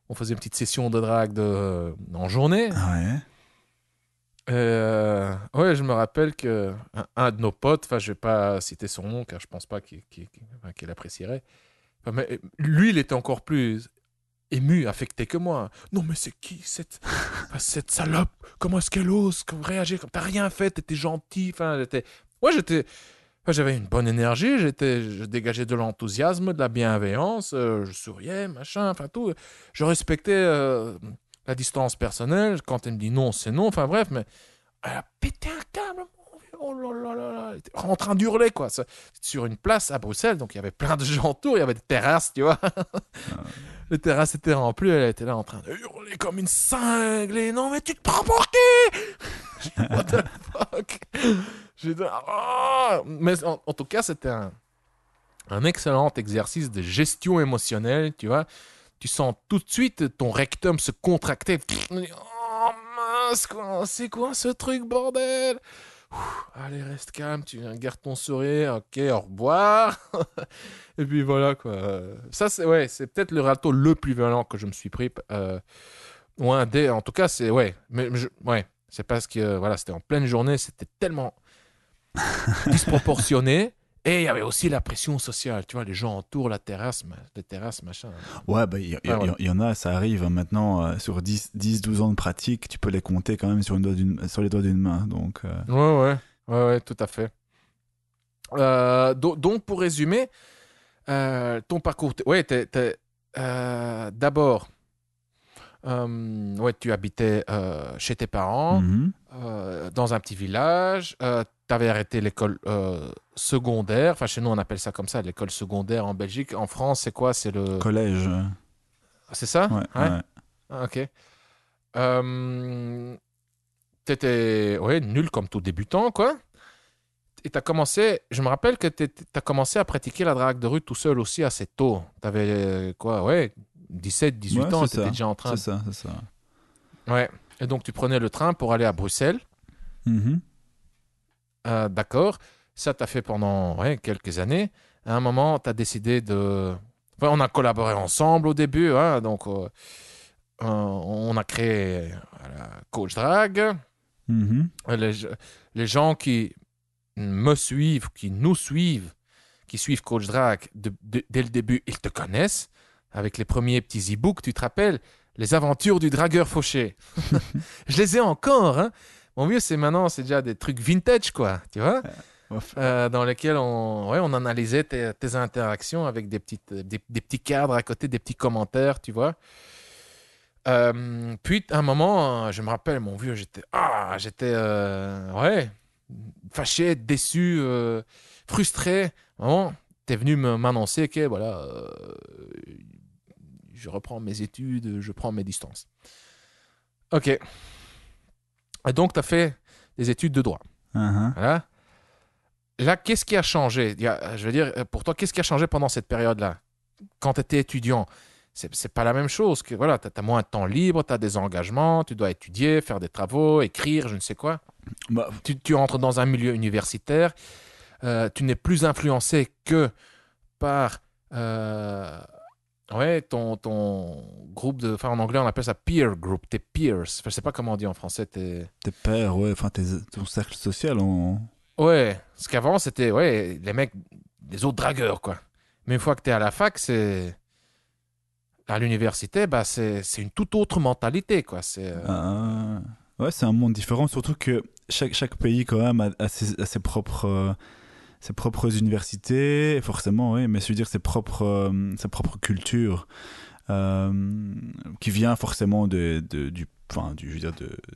On faisait une petite session de drague en journée. Ouais. Ouais, je me rappelle que un de nos potes, enfin, je vais pas citer son nom, car je pense pas enfin, qu'il apprécierait. Enfin, mais lui, il était encore plus ému, affecté que moi. Non, mais c'est qui cette salope? Comment est-ce qu'elle ose réagir comme t'as rien fait? T'étais gentil. Enfin, enfin, j'avais une bonne énergie. Je dégageais de l'enthousiasme, de la bienveillance. Je souriais, machin, enfin tout. Je respectais la distance personnelle. Quand elle me dit non, c'est non. Enfin bref, mais elle a pété un câble. Mon vieux. Oh là là là là. Elle était en train d'hurler quoi. C'était sur une place à Bruxelles, donc il y avait plein de gens autour. Il y avait des terrasses, tu vois. Les terrasses étaient remplies, elle était là en train de hurler comme une cinglée. Non, mais tu te prends pour qui? What the fuck? J'ai dit, ah! Mais en tout cas, c'était un excellent exercice de gestion émotionnelle, tu vois. Tu sens tout de suite ton rectum se contracter. Oh mince, quoi, c'est quoi ce truc, bordel? Allez, reste calme, tu gardes ton sourire, ok, au revoir. Et puis voilà, quoi. Ça, c'est ouais, c'est peut-être le râteau le plus violent que je me suis pris. Ou un des, en tout cas, c'est ouais. Ouais, c'est parce que voilà, c'était en pleine journée, c'était tellement disproportionné. Et il y avait aussi la pression sociale, tu vois, les gens autour, la terrasse, les terrasses, machin. Ouais, bah, Ouais, voilà. y en a, ça arrive hein, maintenant, sur 10-12 ans de pratique, tu peux les compter quand même sur les doigts d'une main. Donc, Ouais, tout à fait. Donc, pour résumer, ton parcours, ouais, d'abord, ouais, tu habitais chez tes parents, mhm. dans un petit village. Tu avais arrêté l'école secondaire. Enfin, chez nous, on appelle ça comme ça, l'école secondaire en Belgique. En France, c'est quoi? C'est le. Collège. C'est ça? Ouais, Ouais. ouais. Ah, ok. T'étais ouais, nul comme tout débutant, quoi. Et t'as commencé. Je me rappelle que t'as commencé à pratiquer la drague de rue tout seul aussi assez tôt. T'avais quoi? Ouais, 17, Ouais, 18 ans. c'est T'étais ça. déjà en C'est train. ça, c'est ça. Ouais. Et donc, tu prenais le train pour aller à Bruxelles. Mhm. D'accord. Ça, t'as fait pendant ouais, quelques années. À un moment, t'as décidé de. Enfin, on a collaboré ensemble au début. Hein, donc, on a créé Coach Drag. Mhm. Les, les gens qui me suivent, qui nous suivent, qui suivent Coach Drag dès le début, ils te connaissent. Avec les premiers petits e-books, tu te rappelles, les aventures du dragueur fauché. Je les ai encore, hein. Mon vieux, c'est déjà des trucs vintage, quoi, tu vois, dans lesquels on analysait tes interactions avec des petits cadres à côté, des petits commentaires, tu vois. Puis, à un moment, je me rappelle, mon vieux, j'étais ouais, fâché, déçu, frustré. Vraiment, t'es venu m'annoncer que, voilà, je reprends mes études, je prends mes distances. Ok. Et donc, tu as fait des études de droit. Mhm. Voilà. Là, qu'est-ce qui a changé? Je veux dire, pour toi, qu'est-ce qui a changé pendant cette période-là? Quand tu étais étudiant, c'est pas la même chose que, voilà, tu as moins de temps libre, tu as des engagements, tu dois étudier, faire des travaux, écrire, je ne sais quoi. Bah, Tu entres dans un milieu universitaire, tu n'es plus influencé que par ouais, ton groupe de. Enfin, en anglais, on appelle ça peer group, tes peers. Enfin, je sais pas comment on dit en français. tes pères, ouais, enfin, ton cercle social, Ouais, ce qu'avant, c'était ouais, les mecs, des autres dragueurs, quoi. Mais une fois que tu es à la fac, c'est. À l'université, bah, c'est une toute autre mentalité, quoi. ouais, c'est un monde différent, surtout que chaque pays, quand même, a ses propres universités, forcément, oui, mais je veux dire sa propre culture, qui vient forcément enfin, je veux dire,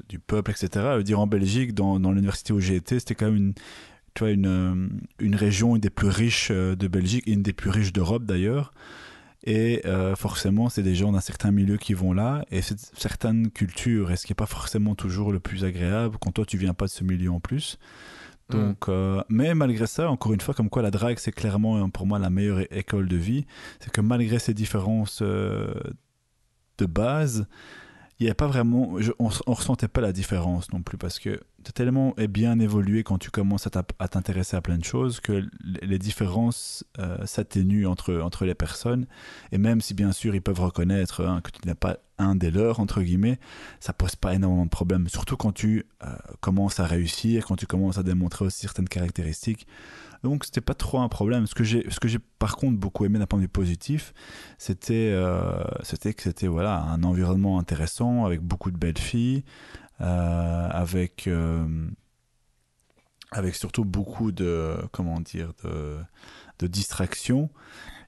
du peuple, etc. Je veux dire, en Belgique, dans l'université où j'ai été, c'était quand même tu vois, une région une des plus riches de Belgique, et une des plus riches d'Europe d'ailleurs. Et forcément, c'est des gens d'un certain milieu qui vont là, et c'est certaines cultures, et ce qui n'est pas forcément toujours le plus agréable quand toi tu viens pas de ce milieu en plus. Hmm. Donc, mais malgré ça, encore une fois, comme quoi la drague, c'est clairement pour moi la meilleure école de vie. C'est que malgré ces différences de base, il y a pas vraiment, on ressentait pas la différence non plus parce que tu tellement bien évolué quand tu commences à t'intéresser à plein de choses que les différences s'atténuent entre les personnes, et même si bien sûr ils peuvent reconnaître que tu n'es pas un des leurs entre guillemets, ça pose pas énormément de problèmes, surtout quand tu commences à réussir, quand tu commences à démontrer aussi certaines caractéristiques. Donc c'était pas trop un problème. Ce que j'ai par contre beaucoup aimé d'un point de vue positif, c'était que c'était voilà un environnement intéressant avec beaucoup de belles filles, avec surtout beaucoup de comment dire de distractions.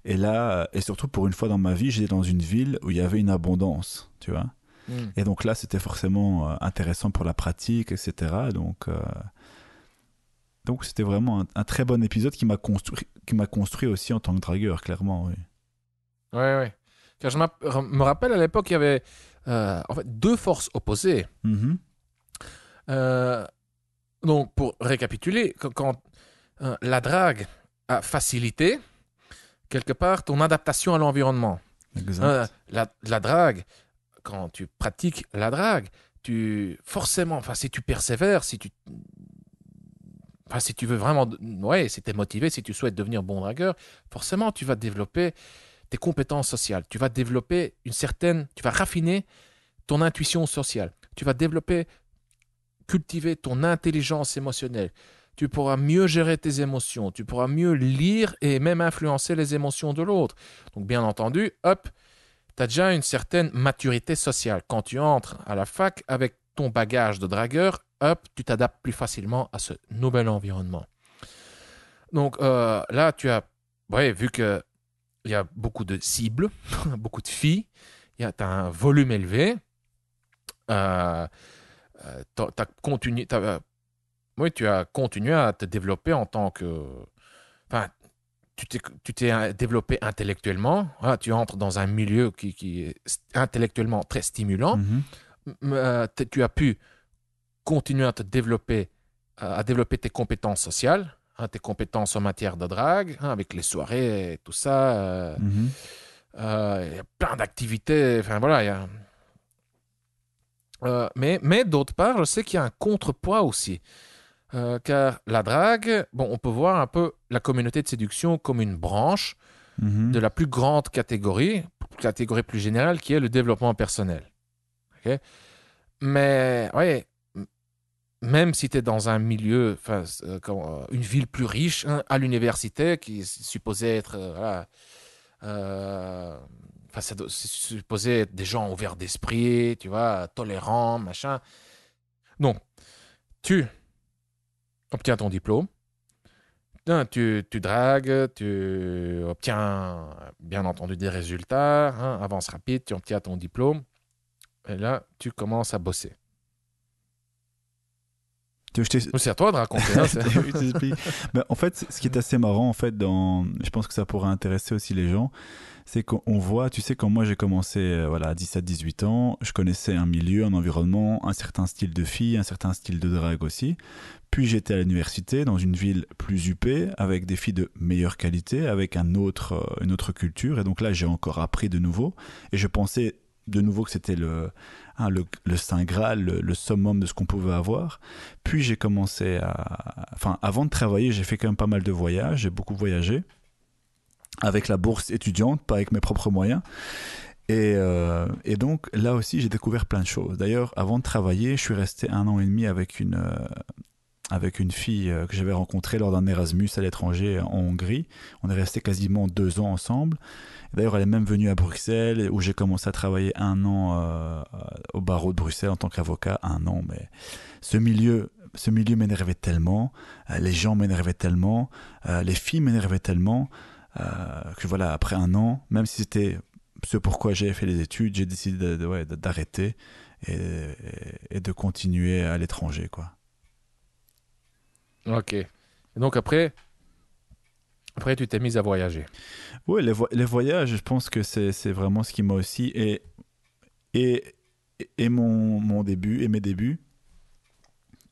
Et là, et surtout pour une fois dans ma vie, j'étais dans une ville où il y avait une abondance, tu vois. Hmm. Et donc là, c'était forcément intéressant pour la pratique, etc. Donc c'était vraiment un très bon épisode qui m'a construit aussi en tant que dragueur, clairement, oui. Ouais, ouais. Car me rappelle à l'époque, il y avait en fait deux forces opposées. Mhm. Euh, donc, pour récapituler, quand la drague a facilité quelque part ton adaptation à l'environnement. Exact. La drague, quand tu pratiques la drague, forcément, enfin, si tu persévères, enfin, si tu veux vraiment, ouais, si tu es motivé, si tu souhaites devenir bon dragueur, forcément, tu vas développer tes compétences sociales. Tu vas développer tu vas raffiner ton intuition sociale. Tu vas cultiver ton intelligence émotionnelle. Tu pourras mieux gérer tes émotions. Tu pourras mieux lire et même influencer les émotions de l'autre. Donc, bien entendu, hop, tu as déjà une certaine maturité sociale. Quand tu entres à la fac avec ton bagage de dragueur, hop, tu t'adaptes plus facilement à ce nouvel environnement. Donc là, ouais, vu qu'il y a beaucoup de cibles, beaucoup de filles, tu as un volume élevé, oui, tu as continué à te développer en tant que. Enfin, tu t'es développé intellectuellement. Voilà, tu entres dans un milieu qui est intellectuellement très stimulant. Mhm. Tu as pu continuer à te développer, à développer tes compétences sociales, hein, tes compétences en matière de drague, hein, avec les soirées et tout ça. Mhm. Il y a plein d'activités. Enfin, voilà, mais d'autre part, je sais qu'il y a un contrepoids aussi. Car la drague, bon, on peut voir un peu la communauté de séduction comme une branche de Mhm. la plus grande catégorie plus générale, qui est le développement personnel. Ok. Mais, ouais, même si tu es dans un milieu, une ville plus riche, hein, à l'université, qui est supposé être, voilà, euh, c'est supposé être des gens ouverts d'esprit, tu vois, tolérants, machin. Donc, tu obtiens ton diplôme, hein, tu dragues, tu obtiens bien entendu des résultats, hein, avance rapide, tu obtiens ton diplôme, et là, tu commences à bosser. Tu veux que je C'est à toi de raconter. Hein, je t'explique. Ben, en fait, ce qui est assez marrant, en fait, je pense que ça pourrait intéresser aussi les gens, c'est qu'on voit, tu sais, quand moi j'ai commencé voilà, à 17-18 ans, je connaissais un milieu, un environnement, un certain style de fille, un certain style de drague aussi. Puis j'étais à l'université, dans une ville plus huppée, avec des filles de meilleure qualité, avec une autre culture. Et donc là, j'ai encore appris de nouveau. Et je pensais de nouveau que c'était le Saint Graal, le summum de ce qu'on pouvait avoir. Puis j'ai commencé à... Enfin, avant de travailler, j'ai fait quand même pas mal de voyages, j'ai beaucoup voyagé avec la bourse étudiante, pas avec mes propres moyens. Et donc là aussi, j'ai découvert plein de choses. D'ailleurs, avant de travailler, je suis resté 1 an et demi avec une fille que j'avais rencontrée lors d'un Erasmus à l'étranger en Hongrie. On est resté quasiment 2 ans ensemble. D'ailleurs, elle est même venue à Bruxelles, où j'ai commencé à travailler 1 an au barreau de Bruxelles en tant qu'avocat. 1 an, mais ce milieu m'énervait tellement, les gens m'énervaient tellement, les filles m'énervaient tellement, que voilà, après 1 an, même si c'était ce pourquoi j'ai fait les études, j'ai décidé d'arrêter et de continuer à l'étranger, quoi. ok. Et donc après, tu t'es mis à voyager. Ouais, les voyages, je pense que c'est vraiment ce qui m'a aussi et, et mon début et mes débuts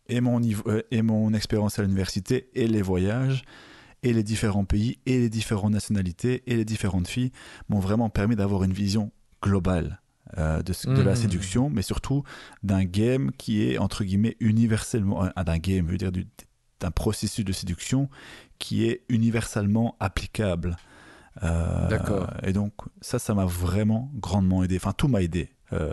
et mon niveau et mon expérience à l'université et les voyages et les différents pays et les différentes nationalités et les différentes filles m'ont vraiment permis d'avoir une vision globale de la Mhm. séduction, mais surtout d'un game qui est entre guillemets universellement d'un game, je veux dire d'un processus de séduction qui est universellement applicable. D'accord. Et donc ça m'a vraiment grandement aidé. Enfin, tout m'a aidé.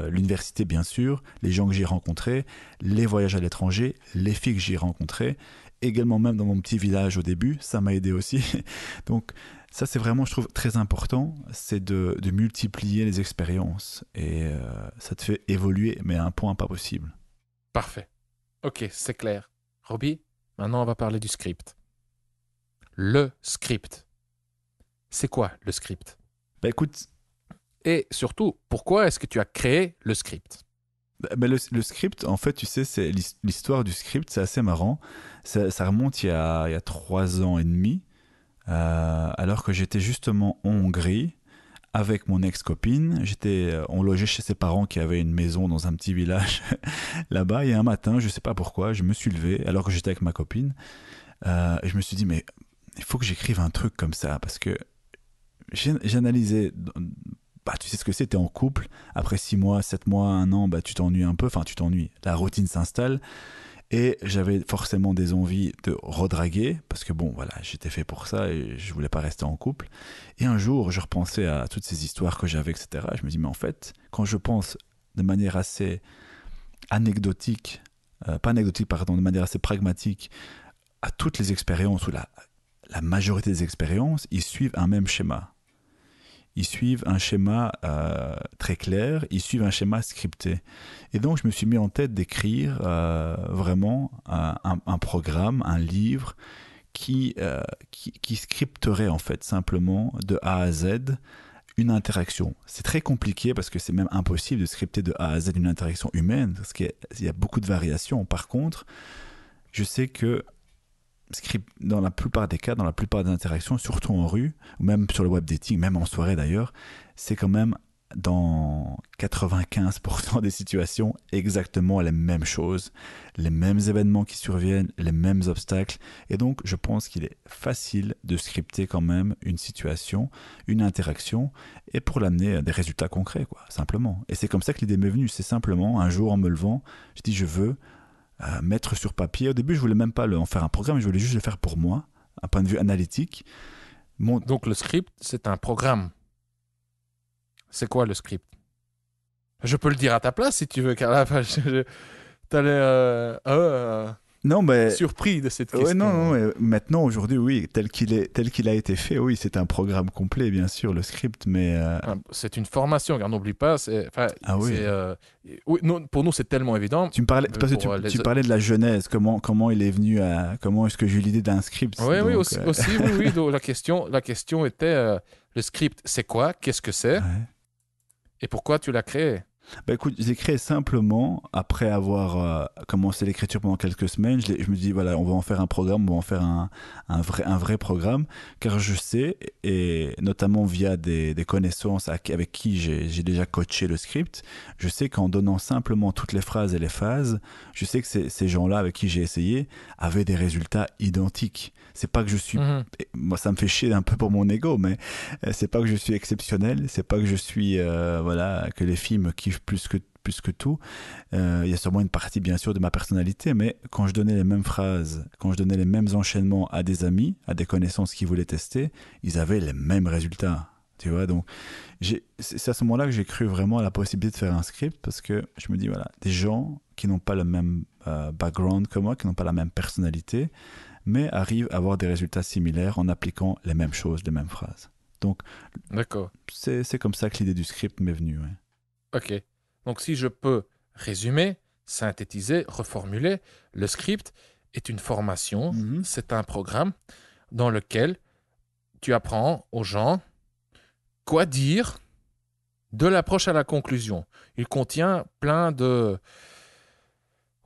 L'université, bien sûr, les gens que j'ai rencontrés, les voyages à l'étranger, les filles que j'ai rencontrées, également même dans mon petit village au début, ça m'a aidé aussi. Donc ça, c'est vraiment, je trouve, très important, c'est de multiplier les expériences. Et ça te fait évoluer, mais à un point pas possible. Parfait. Ok, c'est clair. Roby, maintenant on va parler du script. Le script. C'est quoi le script? Bah écoute, Et surtout, pourquoi est-ce que tu as créé le script? le script, en fait, tu sais, c'est l'histoire du script, c'est assez marrant. Ça remonte il y a 3 ans et demi, alors que j'étais justement en Hongrie avec mon ex-copine. On logeait chez ses parents qui avaient une maison dans un petit village là-bas. Et un matin, je sais pas pourquoi, je me suis levé alors que j'étais avec ma copine. Et je me suis dit, mais il faut que j'écrive un truc comme ça parce que j'ai analysé. Bah, tu sais ce que c'est, t'es en couple. Après 6 mois, 7 mois, 1 an, bah, tu t'ennuies un peu. Enfin, tu t'ennuies. La routine s'installe. Et j'avais forcément des envies de redraguer, parce que bon, voilà, j'étais fait pour ça et je voulais pas rester en couple. Et un jour, je repensais à toutes ces histoires que j'avais, etc. Je me dis, mais en fait, quand je pense de manière assez anecdotique, pas anecdotique, pardon, de manière assez pragmatique, à toutes les expériences, ou la majorité des expériences, ils suivent un même schéma. Ils suivent un schéma très clair, ils suivent un schéma scripté. Et donc, je me suis mis en tête d'écrire vraiment un programme, un livre qui scripterait en fait simplement de A à Z une interaction. C'est très compliqué parce que c'est même impossible de scripter de A à Z une interaction humaine parce qu'il y a beaucoup de variations. Par contre, je sais que script, dans la plupart des cas, dans la plupart des interactions, surtout en rue, ou même sur le web dating, même en soirée d'ailleurs, c'est quand même dans 95% des situations exactement les mêmes choses, les mêmes événements qui surviennent, les mêmes obstacles. Et donc, je pense qu'il est facile de scripter quand même une situation, une interaction, et pour l'amener à des résultats concrets, quoi, simplement. Et c'est comme ça que l'idée m'est venue. C'est simplement, un jour en me levant, je dis, je veux mettre sur papier. Au début, je voulais même pas en faire un programme, je voulais juste le faire pour moi, un point de vue analytique. Mon... Donc le script, c'est un programme. C'est quoi le script? Je peux le dire à ta place si tu veux, car là, Non, mais surpris de cette ouais, question. non, mais maintenant, aujourd'hui, oui, tel qu'il a été fait, oui, c'est un programme complet, bien sûr, le script, mais C'est une formation, car n'oublie pas, ah oui. oui, pour nous, c'est tellement évident. Tu me parlais parce que Pour les... tu parlais de la genèse, comment il est venu à comment est-ce que j'ai eu l'idée d'un script, Oui, oui, donc aussi, oui, oui. Donc, la question était le script, c'est quoi? Qu'est-ce que c'est? ouais. Et pourquoi tu l'as créé? Bah écoute, j'ai créé simplement, après avoir commencé l'écriture pendant quelques semaines, je me dis voilà, on va en faire un programme, on va en faire un vrai programme, car je sais, et notamment via des connaissances avec qui j'ai déjà coaché le script, je sais qu'en donnant simplement toutes les phrases et les phases, je sais que ces gens-là avec qui j'ai essayé avaient des résultats identiques. C'est pas que je suis... Mhm. Moi, ça me fait chier un peu pour mon ego, mais c'est pas que je suis exceptionnel, c'est pas que je suis voilà, que les filles me kiffent plus que tout. Il y a sûrement une partie bien sûr de ma personnalité, mais quand je donnais les mêmes phrases, quand je donnais les mêmes enchaînements à des amis, à des connaissances qui voulaient tester, ils avaient les mêmes résultats. Tu vois, donc c'est à ce moment-là que j'ai cru vraiment à la possibilité de faire un script, parce que je me dis voilà, des gens qui n'ont pas le même background que moi, qui n'ont pas la même personnalité, mais arrivent à avoir des résultats similaires en appliquant les mêmes choses, les mêmes phrases. Donc, D'accord. c'est comme ça que l'idée du script m'est venue. Ouais. OK. Donc, si je peux résumer, synthétiser, reformuler, le script est une formation, Mhm. c'est un programme dans lequel tu apprends aux gens quoi dire de l'approche à la conclusion. Il contient plein de,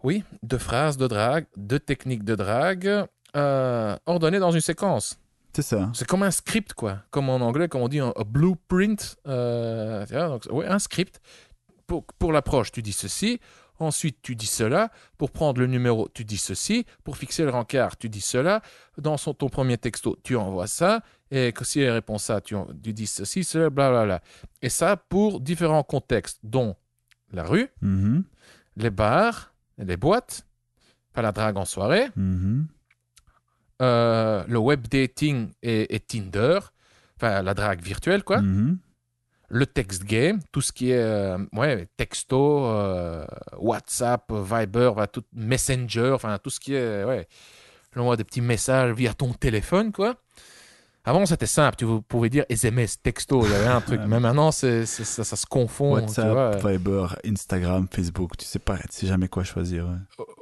oui, de phrases de drague, de techniques de drague, ordonnées dans une séquence. C'est ça. C'est comme un script, quoi. Comme en anglais, comme on dit, un blueprint. Tu vois, donc, ouais, un script. Pour l'approche, tu dis ceci. Ensuite, tu dis cela. Pour prendre le numéro, tu dis ceci. Pour fixer le rencard, tu dis cela. Dans ton premier texto, tu envoies ça. Et que si elle répond ça, tu dis ceci, cela, blablabla. Et ça pour différents contextes, dont la rue, Mhm. les bars, les boîtes, pas la drague en soirée, Mhm. le web dating et Tinder, enfin la drague virtuelle, quoi. Mhm. Le text game, tout ce qui est ouais, texto, WhatsApp, Viber, tout, Messenger, enfin tout ce qui est, ouais, j'envoie des petits messages via ton téléphone, quoi. Avant, c'était simple, tu pouvais dire SMS, texto, il y avait un truc. Mais maintenant, ça se confond, tu WhatsApp, vois. Viber, Instagram, Facebook, tu sais jamais quoi choisir.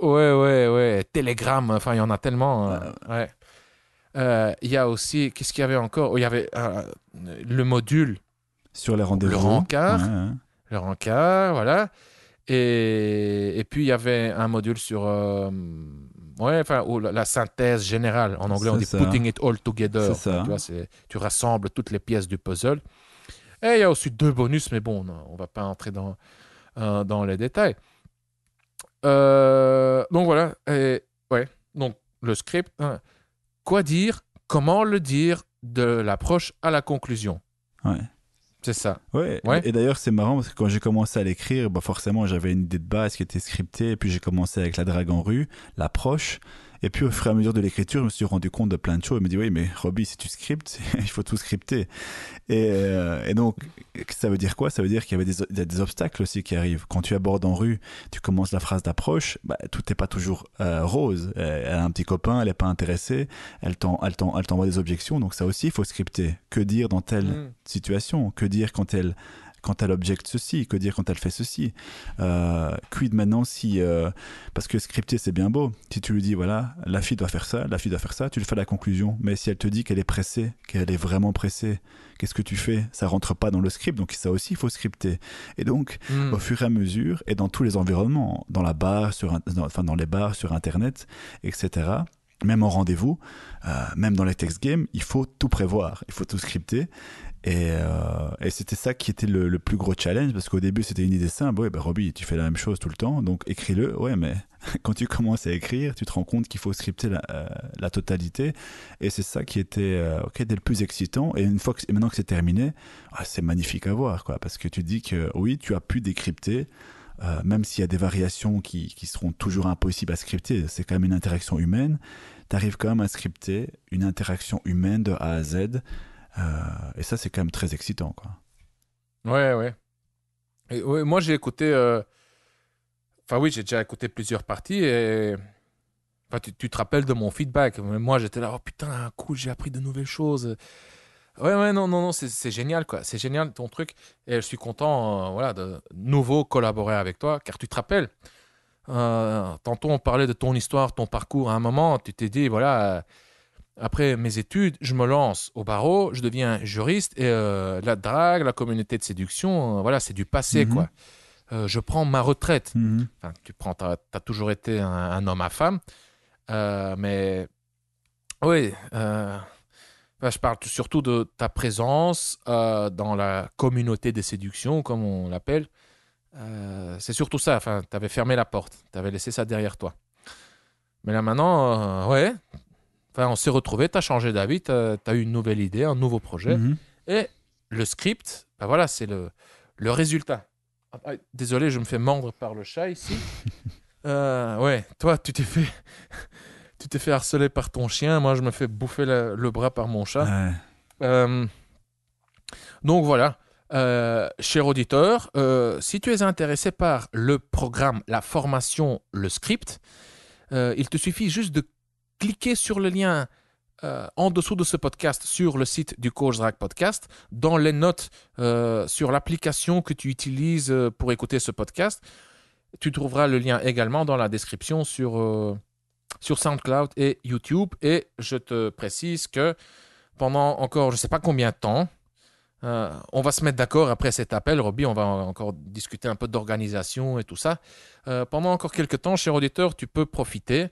Ouais. Ouais, ouais, ouais. Telegram, enfin, il y en a tellement. Ouais. Il y a aussi, qu'est-ce qu'il y avait encore? Oh, il y avait le module, Sur les le rendez-vous. rencard, Ouais. le rencard, voilà. Et puis, il y avait un module sur ouais, enfin, la synthèse générale. En anglais, on C'est dit ça. putting it all together. C'est Enfin, ça. tu vois, tu rassembles toutes les pièces du puzzle. Et il y a aussi deux bonus, mais bon, on ne va pas entrer dans les détails. Donc voilà. Et, ouais, donc le script. Hein. Quoi dire? Comment le dire? De l'approche à la conclusion. Ouais. C'est ça. Ouais, Ouais. et d'ailleurs c'est marrant parce que quand j'ai commencé à l'écrire, bah forcément j'avais une idée de base qui était scriptée, et puis j'ai commencé avec la drague en rue, l'approche, et puis au fur et à mesure de l'écriture je me suis rendu compte de plein de choses. Je me dis oui mais Robbie si tu scriptes, il faut tout scripter. Et donc ça veut dire quoi? Ça veut dire qu'il y avait il y a des obstacles aussi qui arrivent. Quand tu abordes en rue, tu commences la phrase d'approche, bah, tout n'est pas toujours rose. Elle a un petit copain, elle n'est pas intéressée, elle t'envoie des objections, donc ça aussi il faut scripter. Que dire dans telle Mm. situation? Que dire quand elle objecte ceci, que dire quand elle fait ceci, quid maintenant si parce que scripter c'est bien beau, si tu lui dis voilà la fille doit faire ça, la fille doit faire ça, tu le fais à la conclusion, mais si elle te dit qu'elle est pressée, qu'elle est vraiment pressée, qu'est-ce que tu fais? Ça rentre pas dans le script, donc ça aussi il faut scripter. Et donc Mm. au fur et à mesure, et dans tous les environnements, dans la barre, dans les bars, sur internet, etc., même en rendez-vous, même dans les text games, il faut tout prévoir, il faut tout scripter. Et c'était ça qui était le plus gros challenge, parce qu'au début c'était une idée simple, ouais, bah Robbie, tu fais la même chose tout le temps, donc écris-le, ouais, mais quand tu commences à écrire, tu te rends compte qu'il faut scripter la totalité, et c'est ça qui était, qui était le plus excitant, et maintenant que c'est terminé, c'est magnifique à voir, quoi, parce que tu dis que oui, tu as pu décrypter, même s'il y a des variations qui seront toujours impossibles à scripter, c'est quand même une interaction humaine, tu arrives quand même à scripter une interaction humaine de A à Z. Et ça, c'est quand même très excitant, quoi. Ouais, ouais. Et, ouais, moi, j'ai écouté Enfin oui, j'ai déjà écouté plusieurs parties et enfin, tu te rappelles de mon feedback. Moi, j'étais là, oh putain, cool, j'ai appris de nouvelles choses. Ouais, ouais, non, non, non, c'est génial, quoi. C'est génial ton truc. Et je suis content, voilà, de nouveau collaborer avec toi, car tu te rappelles, tantôt on parlait de ton histoire, ton parcours. À un moment, tu t'es dit, voilà, après mes études, je me lance au barreau, je deviens juriste et la drague, la communauté de séduction, voilà, c'est du passé, Mhm, quoi. Je prends ma retraite. mhm, Enfin, t'as toujours été un homme à femme, mais oui, enfin, je parle surtout de ta présence dans la communauté des séductions, comme on l'appelle. C'est surtout ça. Enfin, tu avais fermé la porte, tu avais laissé ça derrière toi. Mais là maintenant, ouais, enfin, on s'est retrouvés, tu as changé d'avis, tu as eu une nouvelle idée, un nouveau projet. mhm. Et le script, ben voilà, c'est le résultat. Ah, désolé, je me fais mordre par le chat ici. Ouais, toi, tu t'es fait harceler par ton chien. Moi, je me fais bouffer le bras par mon chat. Ouais. Euh, donc voilà, cher auditeur, si tu es intéressé par le programme, la formation, le script, il te suffit juste de cliquer sur le lien en dessous de ce podcast sur le site du Coach Drag Podcast, dans les notes sur l'application que tu utilises pour écouter ce podcast. Tu trouveras le lien également dans la description sur SoundCloud et YouTube. Et je te précise que pendant encore je ne sais pas combien de temps, on va se mettre d'accord après cet appel, Robbie. On va encore discuter un peu d'organisation et tout ça. Pendant encore quelques temps, cher auditeur, tu peux profiter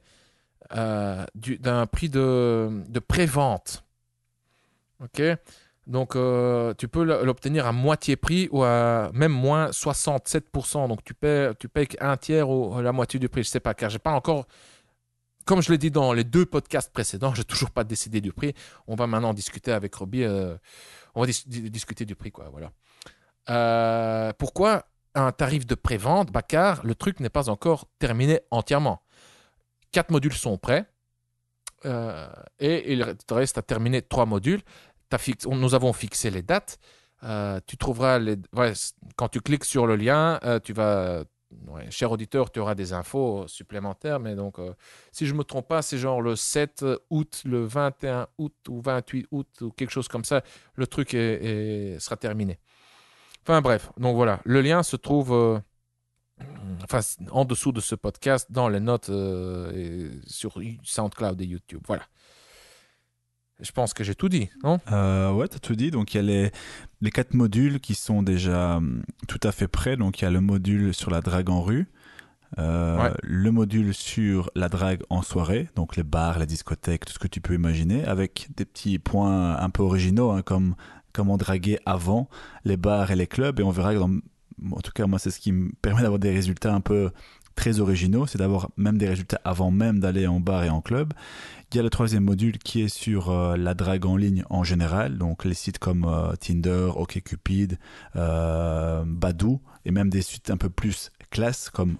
d'un prix de pré-vente. OK? Donc, tu peux l'obtenir à moitié prix ou à même moins 67%. Donc, tu payes un tiers ou la moitié du prix. Je ne sais pas, car j'ai pas encore, comme je l'ai dit dans les 2 podcasts précédents, je n'ai toujours pas décidé du prix. On va maintenant discuter avec Robbie. On va discuter du prix, quoi. Voilà. Pourquoi un tarif de pré-vente? Bah, car le truc n'est pas encore terminé entièrement. 4 modules sont prêts et il te reste à terminer 3 modules. Nous avons fixé les dates. Tu trouveras quand tu cliques sur le lien, tu vas. Ouais, cher auditeur, tu auras des infos supplémentaires, mais donc, si je ne me trompe pas, c'est genre le 7 août, le 21 août ou 28 août ou quelque chose comme ça, le truc sera terminé. Enfin bref, donc voilà, le lien se trouve enfin, en dessous de ce podcast, dans les notes sur SoundCloud et YouTube. Voilà. Je pense que j'ai tout dit, non? Ouais, t'as tout dit. Donc, il y a les 4 modules qui sont déjà tout à fait prêts. Donc, il y a le module sur la drague en rue, Ouais. le module sur la drague en soirée, donc les bars, les discothèques, tout ce que tu peux imaginer, avec des petits points un peu originaux, hein, comme comment draguer avant les bars et les clubs. Et on verra que en tout cas, moi, c'est ce qui me permet d'avoir des résultats un peu très originaux, c'est d'avoir même des résultats avant même d'aller en bar et en club. Il y a le 3e module qui est sur la drague en ligne en général, donc les sites comme Tinder, OkCupid, Badoo, et même des sites un peu plus classe comme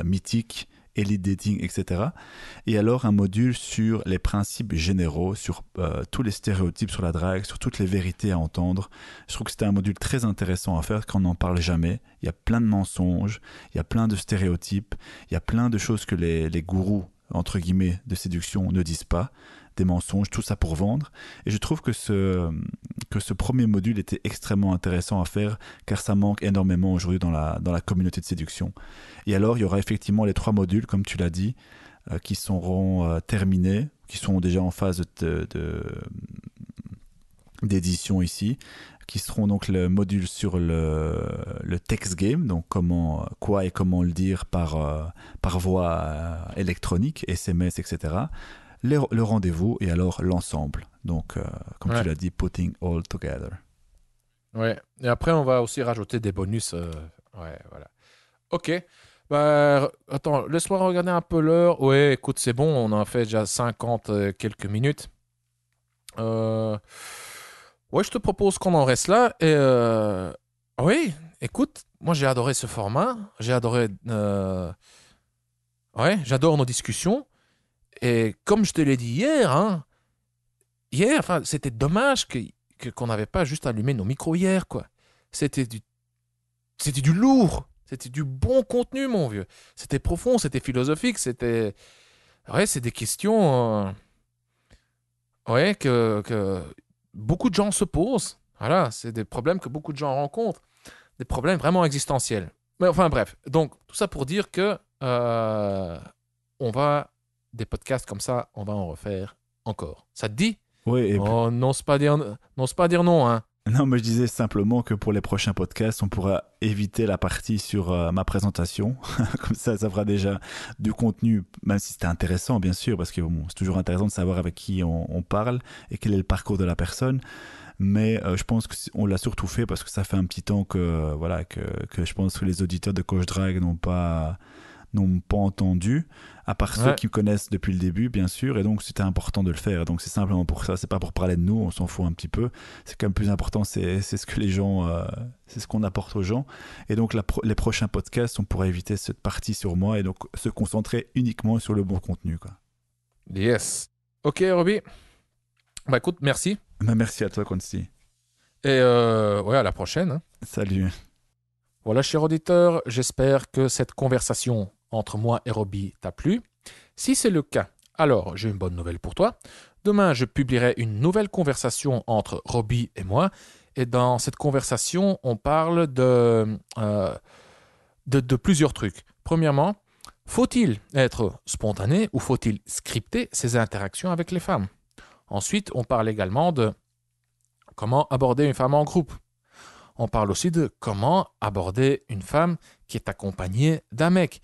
Mythic, Elite Dating, etc. Et alors un module sur les principes généraux, sur tous les stéréotypes sur la drague, sur toutes les vérités à entendre. Je trouve que c'était un module très intéressant à faire, qu'on n'en parle jamais. Il y a plein de mensonges, il y a plein de stéréotypes, il y a plein de choses que les gourous, entre guillemets, de séduction ne disent pas, des mensonges, tout ça pour vendre. Et je trouve que ce premier module était extrêmement intéressant à faire, car ça manque énormément aujourd'hui dans la communauté de séduction. Et alors, il y aura effectivement les 3 modules, comme tu l'as dit, qui seront terminés, qui sont déjà en phase d'édition ici, qui seront donc le module sur le text game, donc quoi et comment le dire par voie électronique, SMS, etc. Le rendez-vous et alors l'ensemble. Donc, comme tu Ouais. l'as dit, putting all together. Ouais. Et après, on va aussi rajouter des bonus. Ouais, voilà. Ok. Bah, attends, laisse-moi regarder un peu l'heure. Ouais, écoute, c'est bon. On en a fait déjà 50 quelques minutes. Euh, Ouais, je te propose qu'on en reste là. Et oui, écoute, moi j'ai adoré ce format. J'ai adoré. Ouais, j'adore nos discussions. Et comme je te l'ai dit hier, hein, hier, enfin, c'était dommage qu'on n'avait pas juste allumé nos micros hier, quoi. C'était du, c'était du lourd. C'était du bon contenu, mon vieux. C'était profond, c'était philosophique, c'était... Ouais, c'est des questions que beaucoup de gens se posent. Voilà, c'est des problèmes que beaucoup de gens rencontrent. Des problèmes vraiment existentiels. Mais enfin bref, donc tout ça pour dire que des podcasts comme ça, on va en refaire encore. Ça te dit? Oui, et Oh, n'ose pas dire non, hein. non, mais je disais simplement que pour les prochains podcasts, on pourra éviter la partie sur ma présentation. Comme ça fera déjà du contenu, même si c'était intéressant, bien sûr, parce que bon, c'est toujours intéressant de savoir avec qui on parle et quel est le parcours de la personne. Mais je pense qu'on l'a surtout fait parce que ça fait un petit temps que, voilà, que je pense que les auditeurs de Coach Drag n'ont pas entendu, à part ceux qui me connaissent depuis le début, bien sûr, et donc c'était important de le faire. Et donc c'est simplement pour ça, c'est pas pour parler de nous, on s'en fout un petit peu. C'est quand même plus important, c'est ce que les gens, c'est ce qu'on apporte aux gens. Et donc les prochains podcasts, on pourra éviter cette partie sur moi et donc se concentrer uniquement sur le bon contenu, quoi. Yes. Ok, Robbie. Bah écoute, merci. Bah, merci à toi, Consti. Et à la prochaine. Hein. Salut. Voilà, cher auditeur, j'espère que cette conversation entre moi et Robbie t'a plu. Si c'est le cas, alors j'ai une bonne nouvelle pour toi. Demain, je publierai une nouvelle conversation entre Robbie et moi. Et dans cette conversation, on parle de plusieurs trucs. Premièrement, faut-il être spontané ou faut-il scripter ses interactions avec les femmes? Ensuite, on parle également de comment aborder une femme en groupe. On parle aussi de comment aborder une femme qui est accompagnée d'un mec.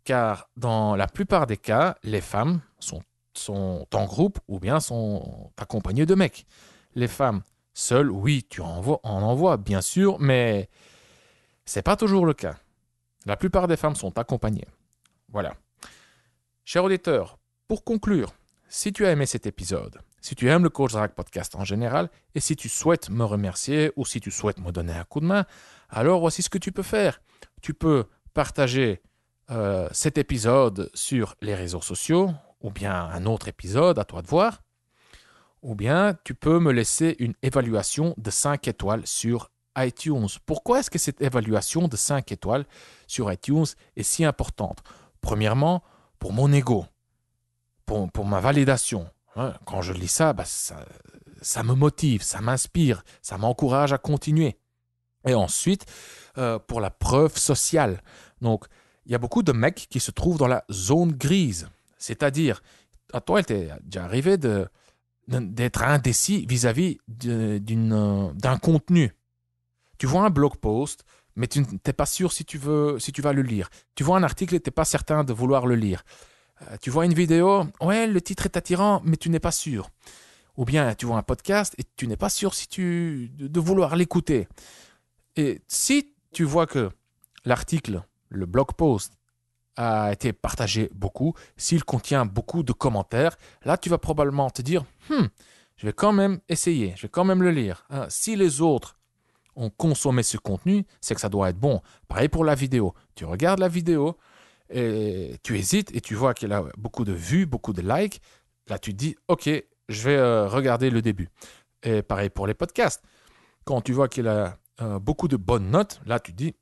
Car dans la plupart des cas, les femmes sont en groupe ou bien sont accompagnées de mecs. Les femmes seules, oui, on en voit bien sûr, mais c'est pas toujours le cas. La plupart des femmes sont accompagnées. Voilà. Cher auditeur, pour conclure, si tu as aimé cet épisode, si tu aimes le Coach Drag Podcast en général, et si tu souhaites me remercier ou si tu souhaites me donner un coup de main, alors voici ce que tu peux faire. Tu peux partager cet épisode sur les réseaux sociaux, ou bien un autre épisode, à toi de voir, ou bien tu peux me laisser une évaluation de 5 étoiles sur iTunes. Pourquoi est-ce que cette évaluation de 5 étoiles sur iTunes est si importante? Premièrement, pour mon ego, pour ma validation. Quand je lis ça, ça me motive, ça m'inspire, ça m'encourage à continuer. Et ensuite, pour la preuve sociale. Donc, il y a beaucoup de mecs qui se trouvent dans la zone grise. C'est-à-dire, à toi, il t'est déjà arrivé d'être indécis vis-à-vis d'un contenu. Tu vois un blog post, mais tu n'es pas sûr si tu vas le lire. Tu vois un article et tu n'es pas certain de vouloir le lire. Tu vois une vidéo, ouais, le titre est attirant, mais tu n'es pas sûr. Ou bien tu vois un podcast et tu n'es pas sûr de vouloir l'écouter. Et si tu vois que l'article, le blog post, a été partagé beaucoup, s'il contient beaucoup de commentaires, là tu vas probablement te dire, je vais quand même essayer, je vais quand même le lire. Si les autres ont consommé ce contenu, c'est que ça doit être bon. Pareil pour la vidéo. Tu regardes la vidéo, et tu hésites et tu vois qu'il a beaucoup de vues, beaucoup de likes. Là, tu te dis, OK, je vais regarder le début. Et pareil pour les podcasts. Quand tu vois qu'il a beaucoup de bonnes notes, là, tu te dis,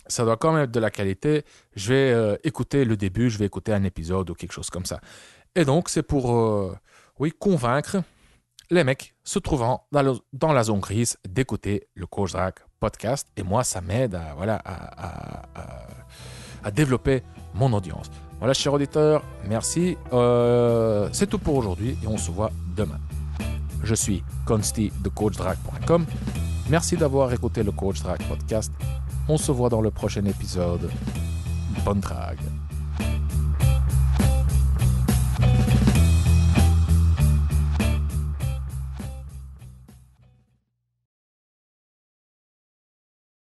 ça doit quand même être de la qualité. Je vais écouter le début, je vais écouter un épisode ou quelque chose comme ça. Et donc, c'est pour convaincre les mecs se trouvant dans la zone grise d'écouter le Coach Drag Podcast. Et moi, ça m'aide à développer mon audience. Voilà, chers auditeurs, merci. C'est tout pour aujourd'hui et on se voit demain. Je suis Consti de CoachDrag.com. Merci d'avoir écouté le Coach Drag Podcast. On se voit dans le prochain épisode. Bonne drague.